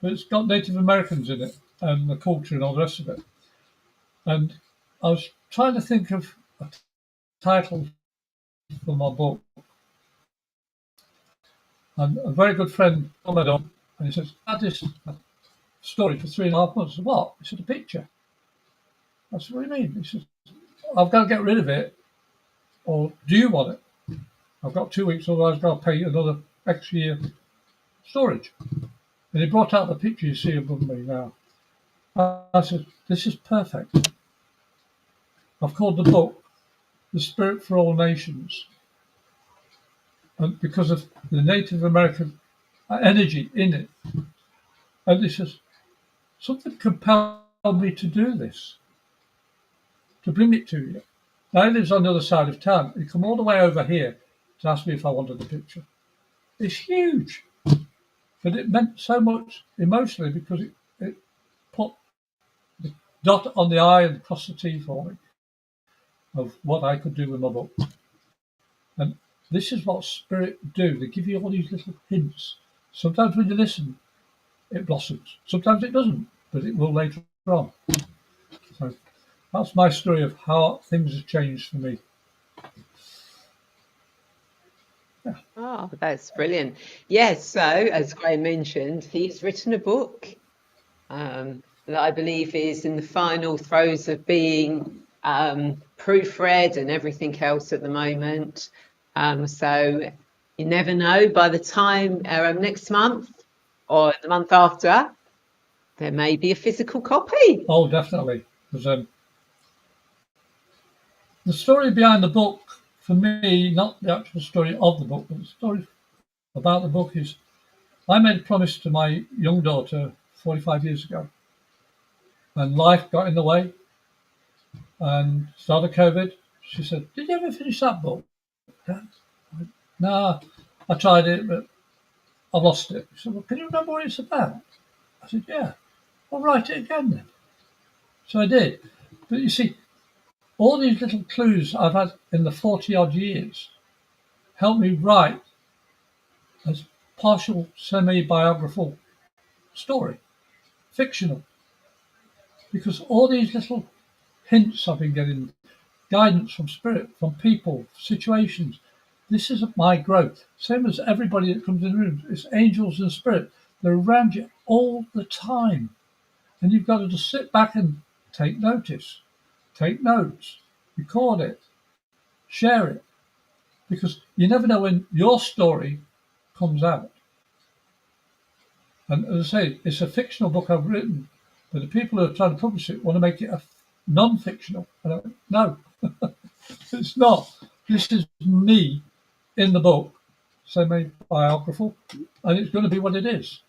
but it's got Native Americans in it and the culture and all the rest of it. And I was trying to think of a title for my book, and a very good friend commented on, and he says, "I had this story for 3.5 months." What? He said, "A picture." I said, "What do you mean?" He said, "I've got to get rid of it, or do you want it? I've got 2 weeks, otherwise I've got to pay another extra year storage." And he brought out the picture you see above me now. I said, "This is perfect." I've called the book "The Spirit for All Nations," and because of the Native American energy in it. And he says, something compelled me to do this, to bring it to you. Now he lives on the other side of town. He come all the way over here to ask me if I wanted the picture. It's huge, but it meant so much emotionally because it put the dot on the I and cross the T for me of what I could do with my book. And this is what spirit do. They give you all these little hints. Sometimes when you listen, it blossoms. Sometimes it doesn't, but it will later on. So that's my story of how things have changed for me. Yeah. Oh, that's brilliant. Yes, so as Graham mentioned, he's written a book that I believe is in the final throes of being proofread and everything else at the moment. So you never know, by the time next month or the month after, there may be a physical copy. Oh, definitely. Because the story behind the book, for me, not the actual story of the book, but the story about the book is I made a promise to my young daughter 45 years ago, and life got in the way and started COVID. She said, "Did you ever finish that book?" Dad? No, I tried it, but I've lost it. She said, "Well, can you remember what it's about?" I said, "Yeah." "I'll write it again then." So I did. But you see, all these little clues I've had in the 40 odd years help me write as partial semi-biographical story, fictional, because all these little hints I've been getting, guidance from spirit, from people, situations. This is my growth. Same as everybody that comes in the room. It's angels and spirit. They're around you all the time. And you've got to just sit back and take notice, take notes, record it, share it. Because you never know when your story comes out. And as I say, it's a fictional book I've written, but the people who are trying to publish it want to make it a non-fictional. And I went, no, it's not. This is me in the book, semi-biographical, and it's going to be what it is.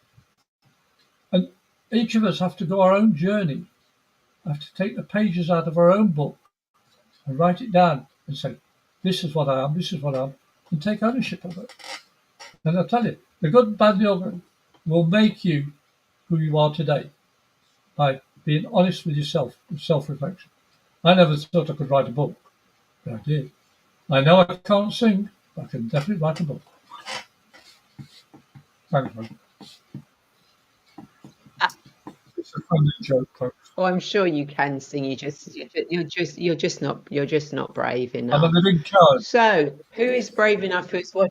And each of us have to go our own journey, have to take the pages out of our own book and write it down and say, this is what I am, this is what I am, and take ownership of it. And I tell you, the good, bad, the ugly will make you who you are today by being honest with yourself, with self-reflection. I never thought I could write a book, but I did. I know I can't sing, but I can definitely write a book. Thanks, man. Uh, It's a funny joke, folks. Oh, I'm sure you can sing. You're just not brave I'm a enough. living charge. So, who is brave enough? Who's watching?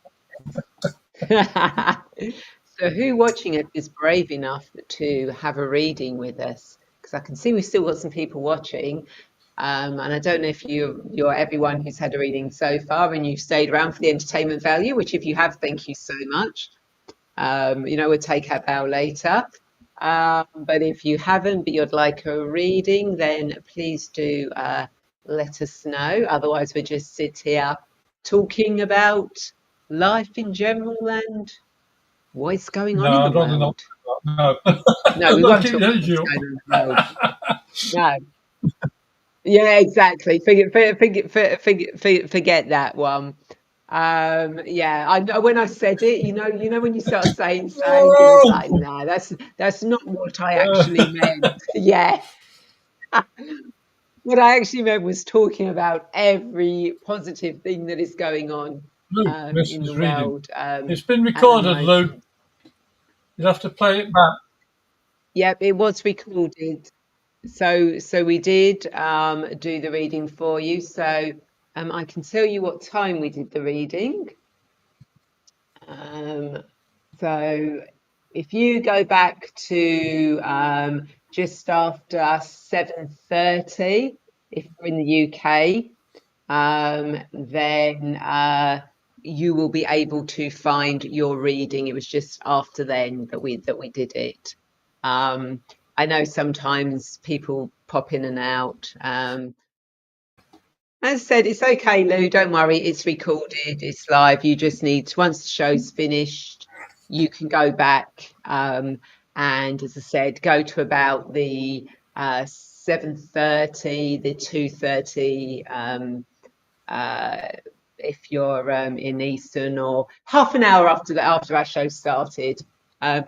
So, who watching it is brave enough to have a reading with us? Because I can see we've still got some people watching. And I don't know if you're everyone who's had a reading so far and you've stayed around for the entertainment value, which if you have, thank you so much. We'll take our bow later. But if you haven't, but you'd like a reading, then please do let us know. Otherwise, we just sit here talking about life in general and what's going on in No, the I'd rather not. world. No. No, we That'll won't keep talk the about energy what's up. going on in the world. No. Yeah, exactly. Forget that one. Yeah, I know when I said it, when you start saying something and it's like, no, that's not what I actually meant. Yeah. What I actually meant was talking about every positive thing that is going on Lou, this in the is reading. world It's been at the recorded, Lou. moment. You'll have to play it back. Yep, it was recorded. So we did do the reading for you. So I can tell you what time we did the reading. Um, so if you go back to just after 7:30, if you're in the UK, then you will be able to find your reading. It was just after then that we did it. I know sometimes people pop in and out. As I said, it's okay, Lou. Don't worry. It's recorded. It's live. You just need once the show's finished, you can go back. And as I said, go to about the 7:30, the 2:30. If you're in Eastern, or half an hour after our show started,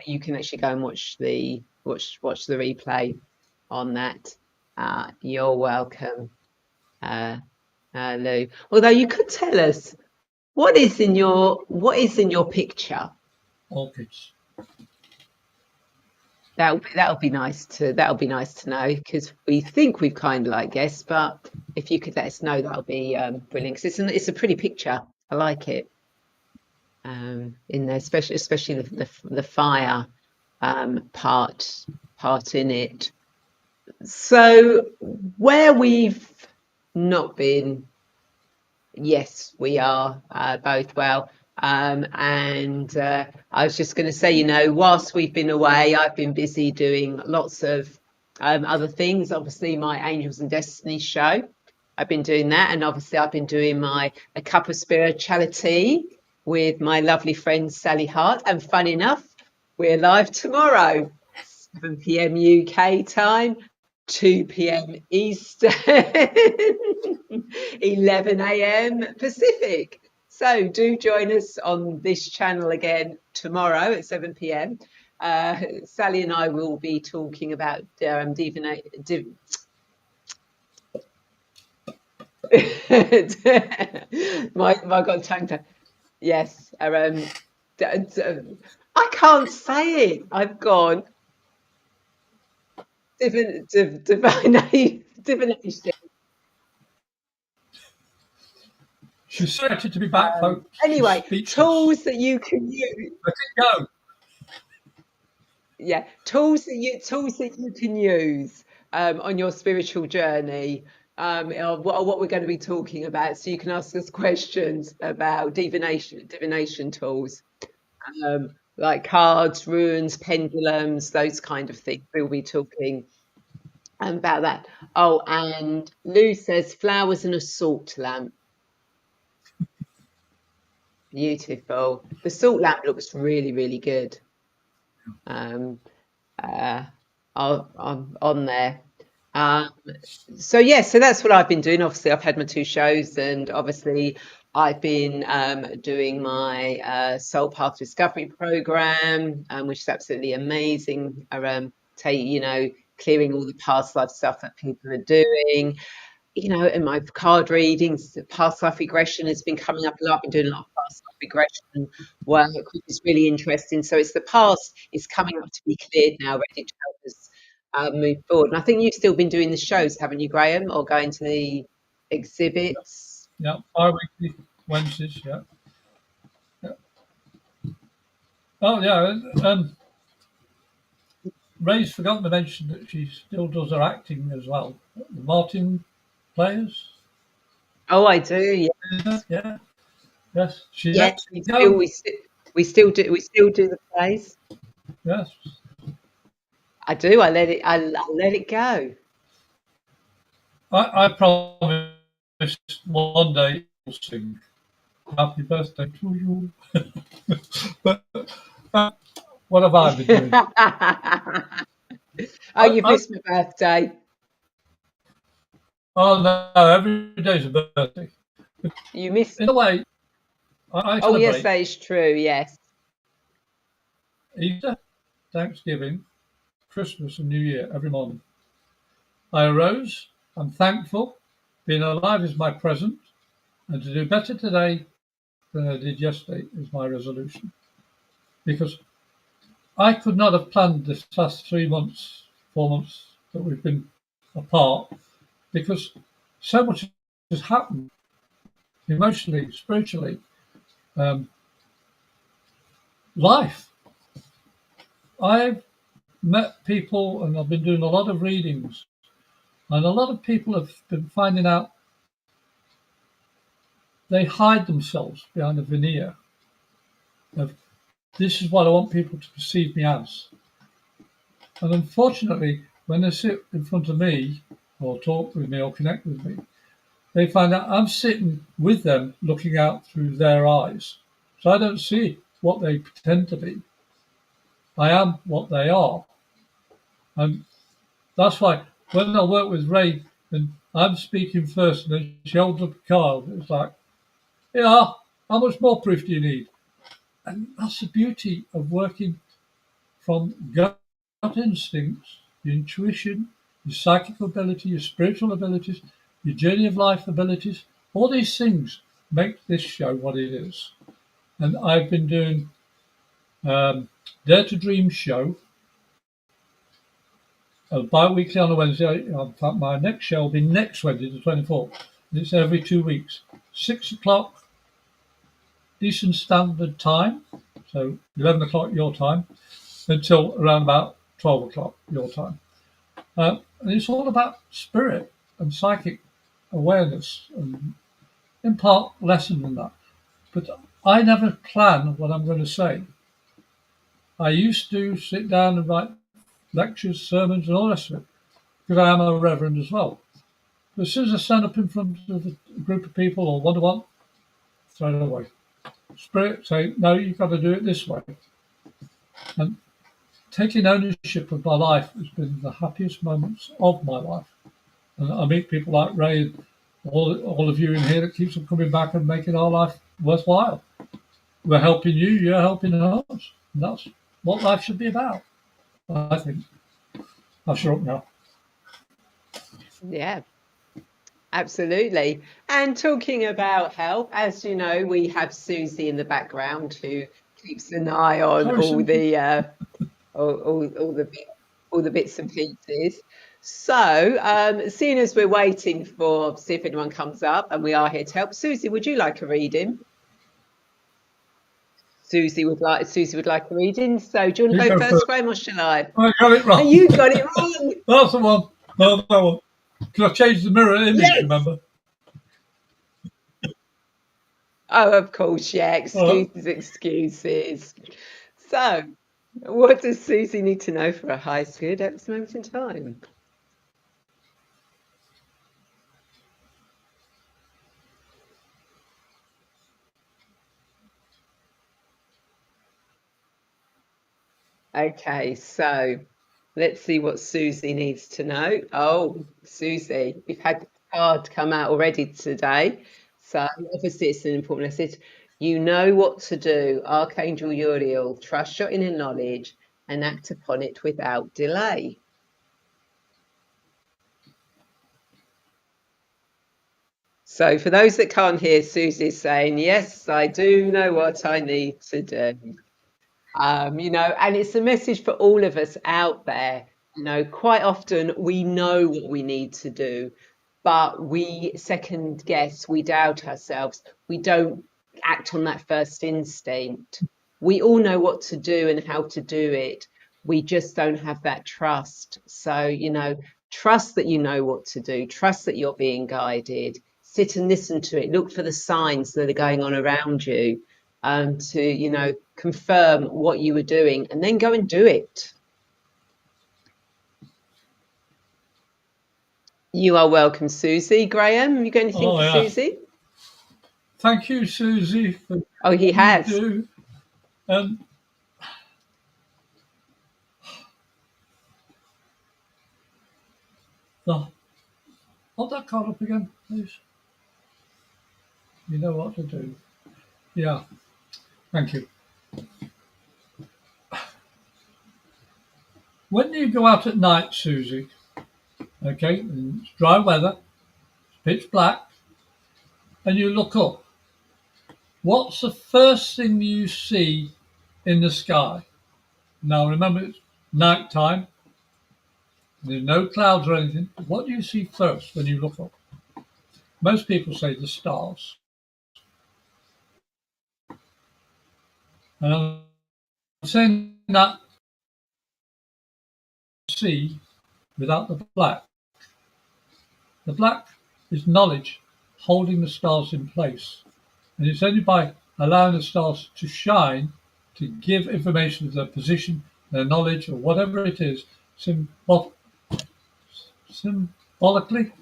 you can actually go and watch the replay on that. You're welcome, Lou. Although you could tell us what is in your picture. Orchids. That'll be nice to know, because we think we've kind of like guessed, but if you could let us know, that'll be brilliant. Because it's a pretty picture. I like it. In there, especially the fire part in it. So where we've not been, yes, we are both well. And I was just going to say, whilst we've been away, I've been busy doing lots of other things. Obviously, my Angels and Destiny show, I've been doing that, and obviously I've been doing A Cup of Spirituality with my lovely friend Sally Hart. And fun enough, we're live tomorrow, 7 p.m. UK time, 2 p.m. Eastern, 11 a.m. Pacific. So do join us on this channel again tomorrow at 7 p.m. Sally and I will be talking about my God, tongue tie. Yes, I can't say it. I've gone divination. She's expected to be back, folks. She's Anyway, speechless. tools that you can use. Let it go. Yeah, tools that you can use on your spiritual journey. Are what we're going to be talking about. So you can ask us questions about divination tools, like cards, runes, pendulums, those kind of things. We'll be talking about that. Oh, and Lou says flowers and a salt lamp. Beautiful. The salt lamp looks really, really good. Um, uh, on there. Um, so yeah, so that's what I've been doing. Obviously, I've had my 2 shows, and obviously I've been doing my Soul Path Discovery program, which is absolutely amazing. Clearing all the past life stuff that people are doing. In my card readings, past life regression has been coming up a lot. I've been doing a lot of past life regression work, which is really interesting. So it's the past is coming up to be cleared now, ready to help us move forward. And I think you've still been doing the shows, haven't you, Graham, or going to the exhibits? Yeah, bi-weekly Wednesdays, yeah. Oh, yeah. Ray's forgotten to mention that she still does her acting as well. The Martin players? Oh, I do. Yeah. Yeah, yes. She's Yes, actually young. we still do the plays. Yes. I do. I let it go. I promise one day we'll sing happy birthday to you. But what have I been doing? Oh, you've I missed my birthday. oh no, every day's a birthday. You missed. In a way, I Oh, yes, celebrate that is true. Yes. Easter, Thanksgiving, Christmas, and New Year every morning. I arose. I'm thankful. Being alive is my present, and to do better today than I did yesterday is my resolution. Because I could not have planned this last 3 months, 4 months that we've been apart, because so much has happened emotionally, spiritually, um, life. I've met people and I've been doing a lot of readings, and a lot of people have been finding out they hide themselves behind a veneer of this is what I want people to perceive me as. And unfortunately, when they sit in front of me or talk with me or connect with me, they find out I'm sitting with them looking out through their eyes. So I don't see what they pretend to be. I am what they are. And that's why when I work with Ray and I'm speaking first and then she holds up a card, it's like, yeah, how much more proof do you need? And that's the beauty of working from gut instincts, your intuition, your psychic ability, your spiritual abilities, your journey of life abilities. All these things make this show what it is. And I've been doing Dare to Dream show bi-weekly on a Wednesday. In fact, my next show will be next Wednesday, the 24th. And it's every 2 weeks. 6 o'clock Eastern Standard Time, so 11 o'clock your time, until around about 12 o'clock your time. And it's all about spirit and psychic awareness and in part lesson than that. But I never plan what I'm going to say. I used to sit down and write lectures, sermons, and all the rest of it because I am a reverend as well. But as soon as I stand up in front of a group of people or one to one, throw it away. Spirit say, no, you've got to do it this way. And taking ownership of my life has been the happiest moments of my life. And I meet people like Ray and all of you in here that keeps on coming back and making our life worthwhile. We're helping you, you're helping us. And that's what life should be about, I think. I'll shut up now. Yeah, absolutely. And talking about help, as you know, we have Susie in the background who keeps an eye on Sorry, all Susie. the all the bits and pieces. So, seeing as we're waiting for see if anyone comes up, and we are here to help, Susie, would you like a reading? Susie would like a reading. So, do you want You to go go first, first. Graham, or shall I? I got it Oh, wrong. you got it wrong. That's the one. No, that one. Because I changed the mirror image, Yes. remember? Oh, of course, yeah. Uh, Excuses, excuses. So, what does Susie need to know for a high school at this moment in time? Okay, so let's see what Susie needs to know. Oh, Susie, we've had the card come out already today. So obviously it's an important message. You know what to do, Archangel Uriel. Trust your inner knowledge and act upon it without delay. So for those that can't hear, Susie's saying, yes, I do know what I need to do. And it's a message for all of us out there. Quite often we know what we need to do, but we second guess, we doubt ourselves, we don't act on that first instinct. We all know what to do and how to do it. We just don't have that trust. So, Trust that you know what to do. Trust that you're being guided. Sit and listen to it. Look for the signs that are going on around you, to, confirm what you were doing, and then go and do it. You are welcome, Susie. Graham, have you got anything for Susie? Thank you, Susie, for Oh, he has. do. Hold that card up again, please. You know what to do. Yeah, thank you. When you go out at night, Susie, okay, and it's dry weather, it's pitch black, and you look up, what's the first thing you see in the sky? Now remember, it's night time. There's no clouds or anything. What do you see first when you look up? Most people say the stars. And I'm saying that see without the black. The black is knowledge holding the stars in place. And it's only by allowing the stars to shine to give information of their position, their knowledge, or whatever it is, symbolically.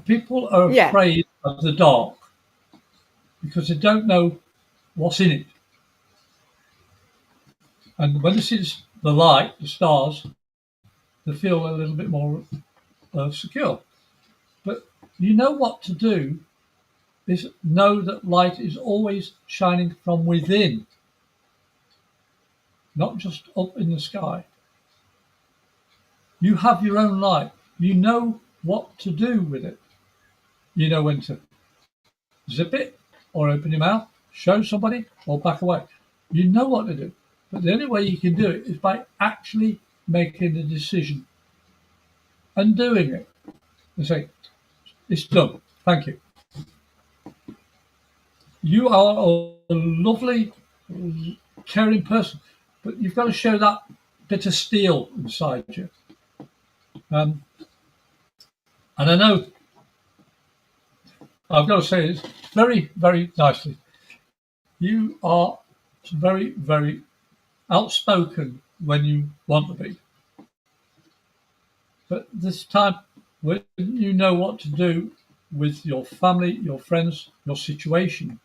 People are afraid of the dark because they don't know what's in it. And when they see the light, the stars, they feel a little bit more secure. But you know what to do is know that light is always shining from within, not just up in the sky. You have your own light. You know what to do with it. You know when to zip it or open your mouth, show somebody or back away. You know what to do. But the only way you can do it is by actually making the decision and doing it. And say, it's done. Thank you. You are a lovely, caring person, but you've got to show that bit of steel inside you. And I know, I've got to say this very, very nicely. You are very, very outspoken when you want to be. But this time, when you know what to do with your family, your friends, your situation,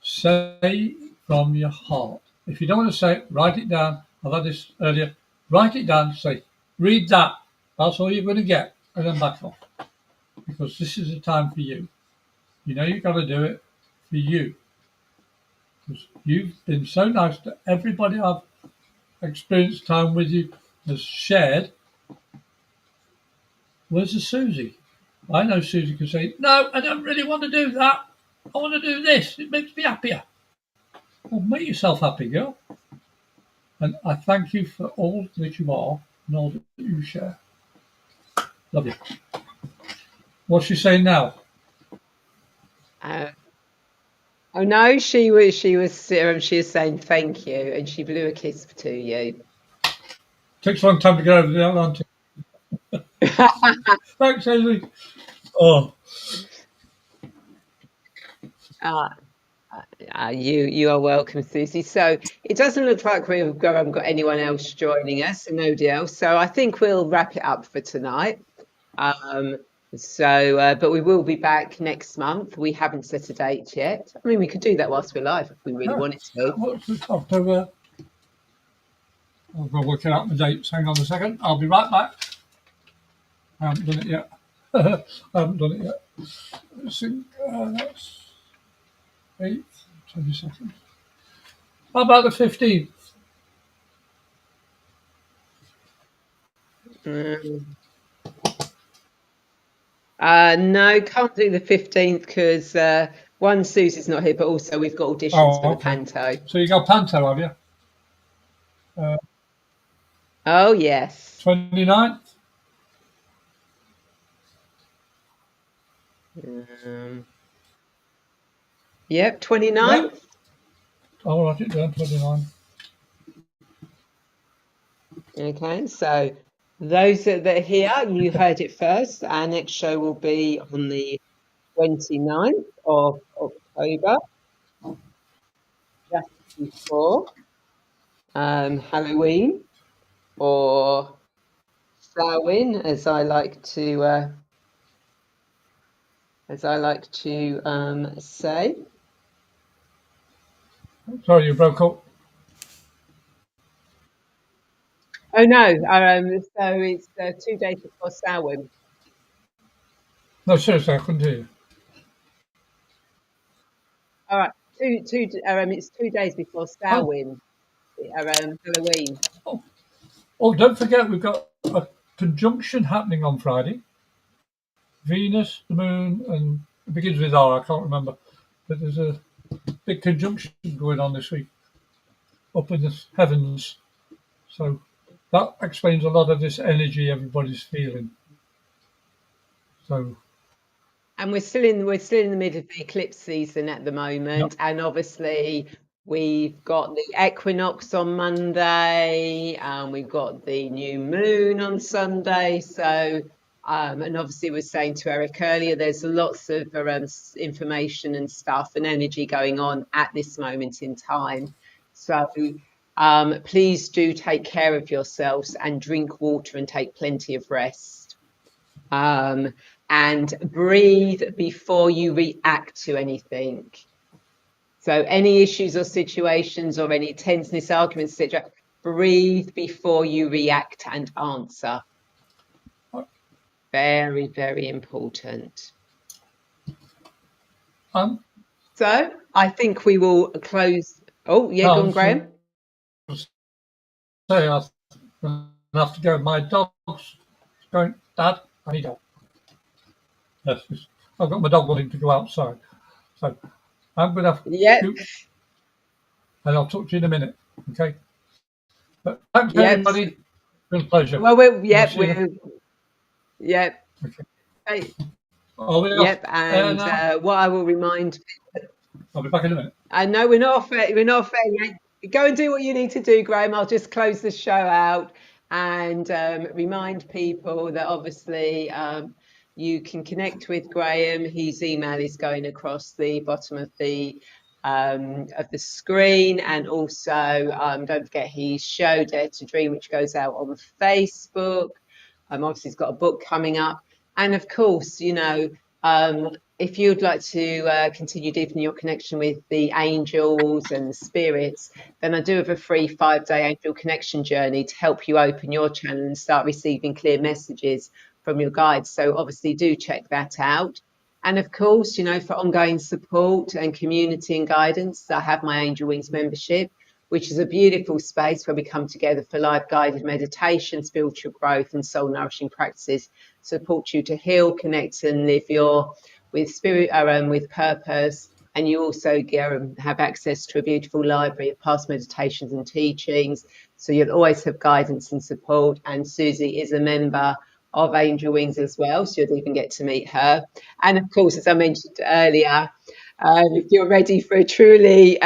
say from your heart. If you don't want to say it, write it down. I've had this earlier. Write it down, say, read that. That's all you're going to get, and then back off. Because this is a time for you. You know you've got to do it for you. Because you've been so nice to everybody I've experienced time with you, has shared. Where's the Susie? I know Susie can say, no, I don't really want to do that. I want to do this. It makes me happier. Well, make yourself happy, girl. And I thank you for all that you are and all that you share. Love you. What's she saying now? Oh no, she was saying thank you, and she blew a kiss to you. Takes a long time to get over the Atlantic. Thanks, Susie. Oh. You are welcome, Susie. So it doesn't look like we haven't got anyone else joining us, and nobody else. So I think we'll wrap it up for tonight. But we will be back next month. We haven't set a date yet. I mean, we could do that whilst we're live if we really wanted to. What's October? I'll go working out the dates. Hang on a second. I'll be right back. I haven't done it yet. I haven't done it yet. Let's see. That's 8th, 22nd. How about the 15th? No, can't do the 15th because one, Susie's not here, but also we've got auditions for the Panto. So you got Panto, have you? Oh, yes. 29th? Yep, 29th. I'll write it down, 29. Okay, so those that are here, you heard it first. Our next show will be on the 29th of October, just before Halloween, or Samhain, as I like to say. Sorry, you broke up. Oh no, so it's 2 days before Samhain. No, seriously, I couldn't hear you. All right, it's 2 days before Oh, Samhain, Halloween. oh, oh, don't forget we've got a conjunction happening on Friday. Venus, the moon, and it begins with R, I can't remember. But there's a big conjunction going on this week up in the heavens. So that explains a lot of this energy everybody's feeling. So, And we're still in the middle of the eclipse season at the yep. moment, and obviously we've got the equinox on Monday, and we've got the new moon on Sunday. So, and obviously we're saying to Eric earlier, there's lots of information and stuff and energy going on at this moment in time. So, please do take care of yourselves and drink water and take plenty of rest. And breathe before you react to anything. So any issues or situations or any tenseness, arguments, etc., breathe before you react and answer. Very, very important. So I think we will close. Oh, yeah, go on, Graham. Say I'm going to have to go. My dog's going, Dad, I need help. Yes, I've got my dog wanting to go outside. So I'm going to have to Yep. and I'll talk to you in a minute. Okay. But thanks, Yep. everybody. It's been a pleasure. Well, yep. Okay. Hey, Are we yep. off air now? And what I will remind. I'll be back in a minute. No, we're not off air. We're not off air yet. Go and do what you need to do, Graham. I'll just close the show out and remind people that obviously you can connect with Graham. His email is going across the bottom of the screen, and also don't forget his show Dare to Dream, which goes out on Facebook. Obviously, he's got a book coming up, and of course, if you'd like to continue deepening your connection with the angels and the spirits, then I do have a free 5-day angel connection journey to help you open your channel and start receiving clear messages from your guides. So obviously do check that out. And of course, for ongoing support and community and guidance, I have my Angel Wings membership, which is a beautiful space where we come together for live guided meditation, spiritual growth, and soul nourishing practices, support you to heal, connect, and live with spirit, with purpose. And you also have access to a beautiful library of past meditations and teachings. So you'll always have guidance and support. And Susie is a member of Angel Wings as well, so you'll even get to meet her. And of course, as I mentioned earlier, if you're ready for a truly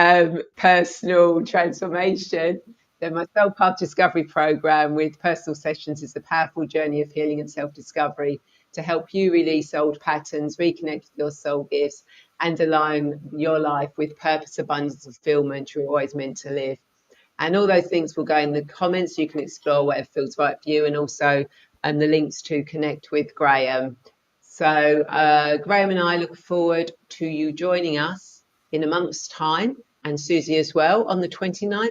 personal transformation, then my Soul Path Discovery Program with personal sessions is a powerful journey of healing and self-discovery to help you release old patterns, reconnect with your soul gifts, and align your life with purpose, abundance, and fulfillment you're always meant to live. And all those things will go in the comments. You can explore whatever feels right for you, and also the links to connect with Graham. So Graham and I look forward to you joining us in a month's time, and Susie as well, on the 29th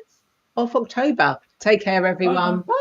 of October. Take care, everyone. Bye.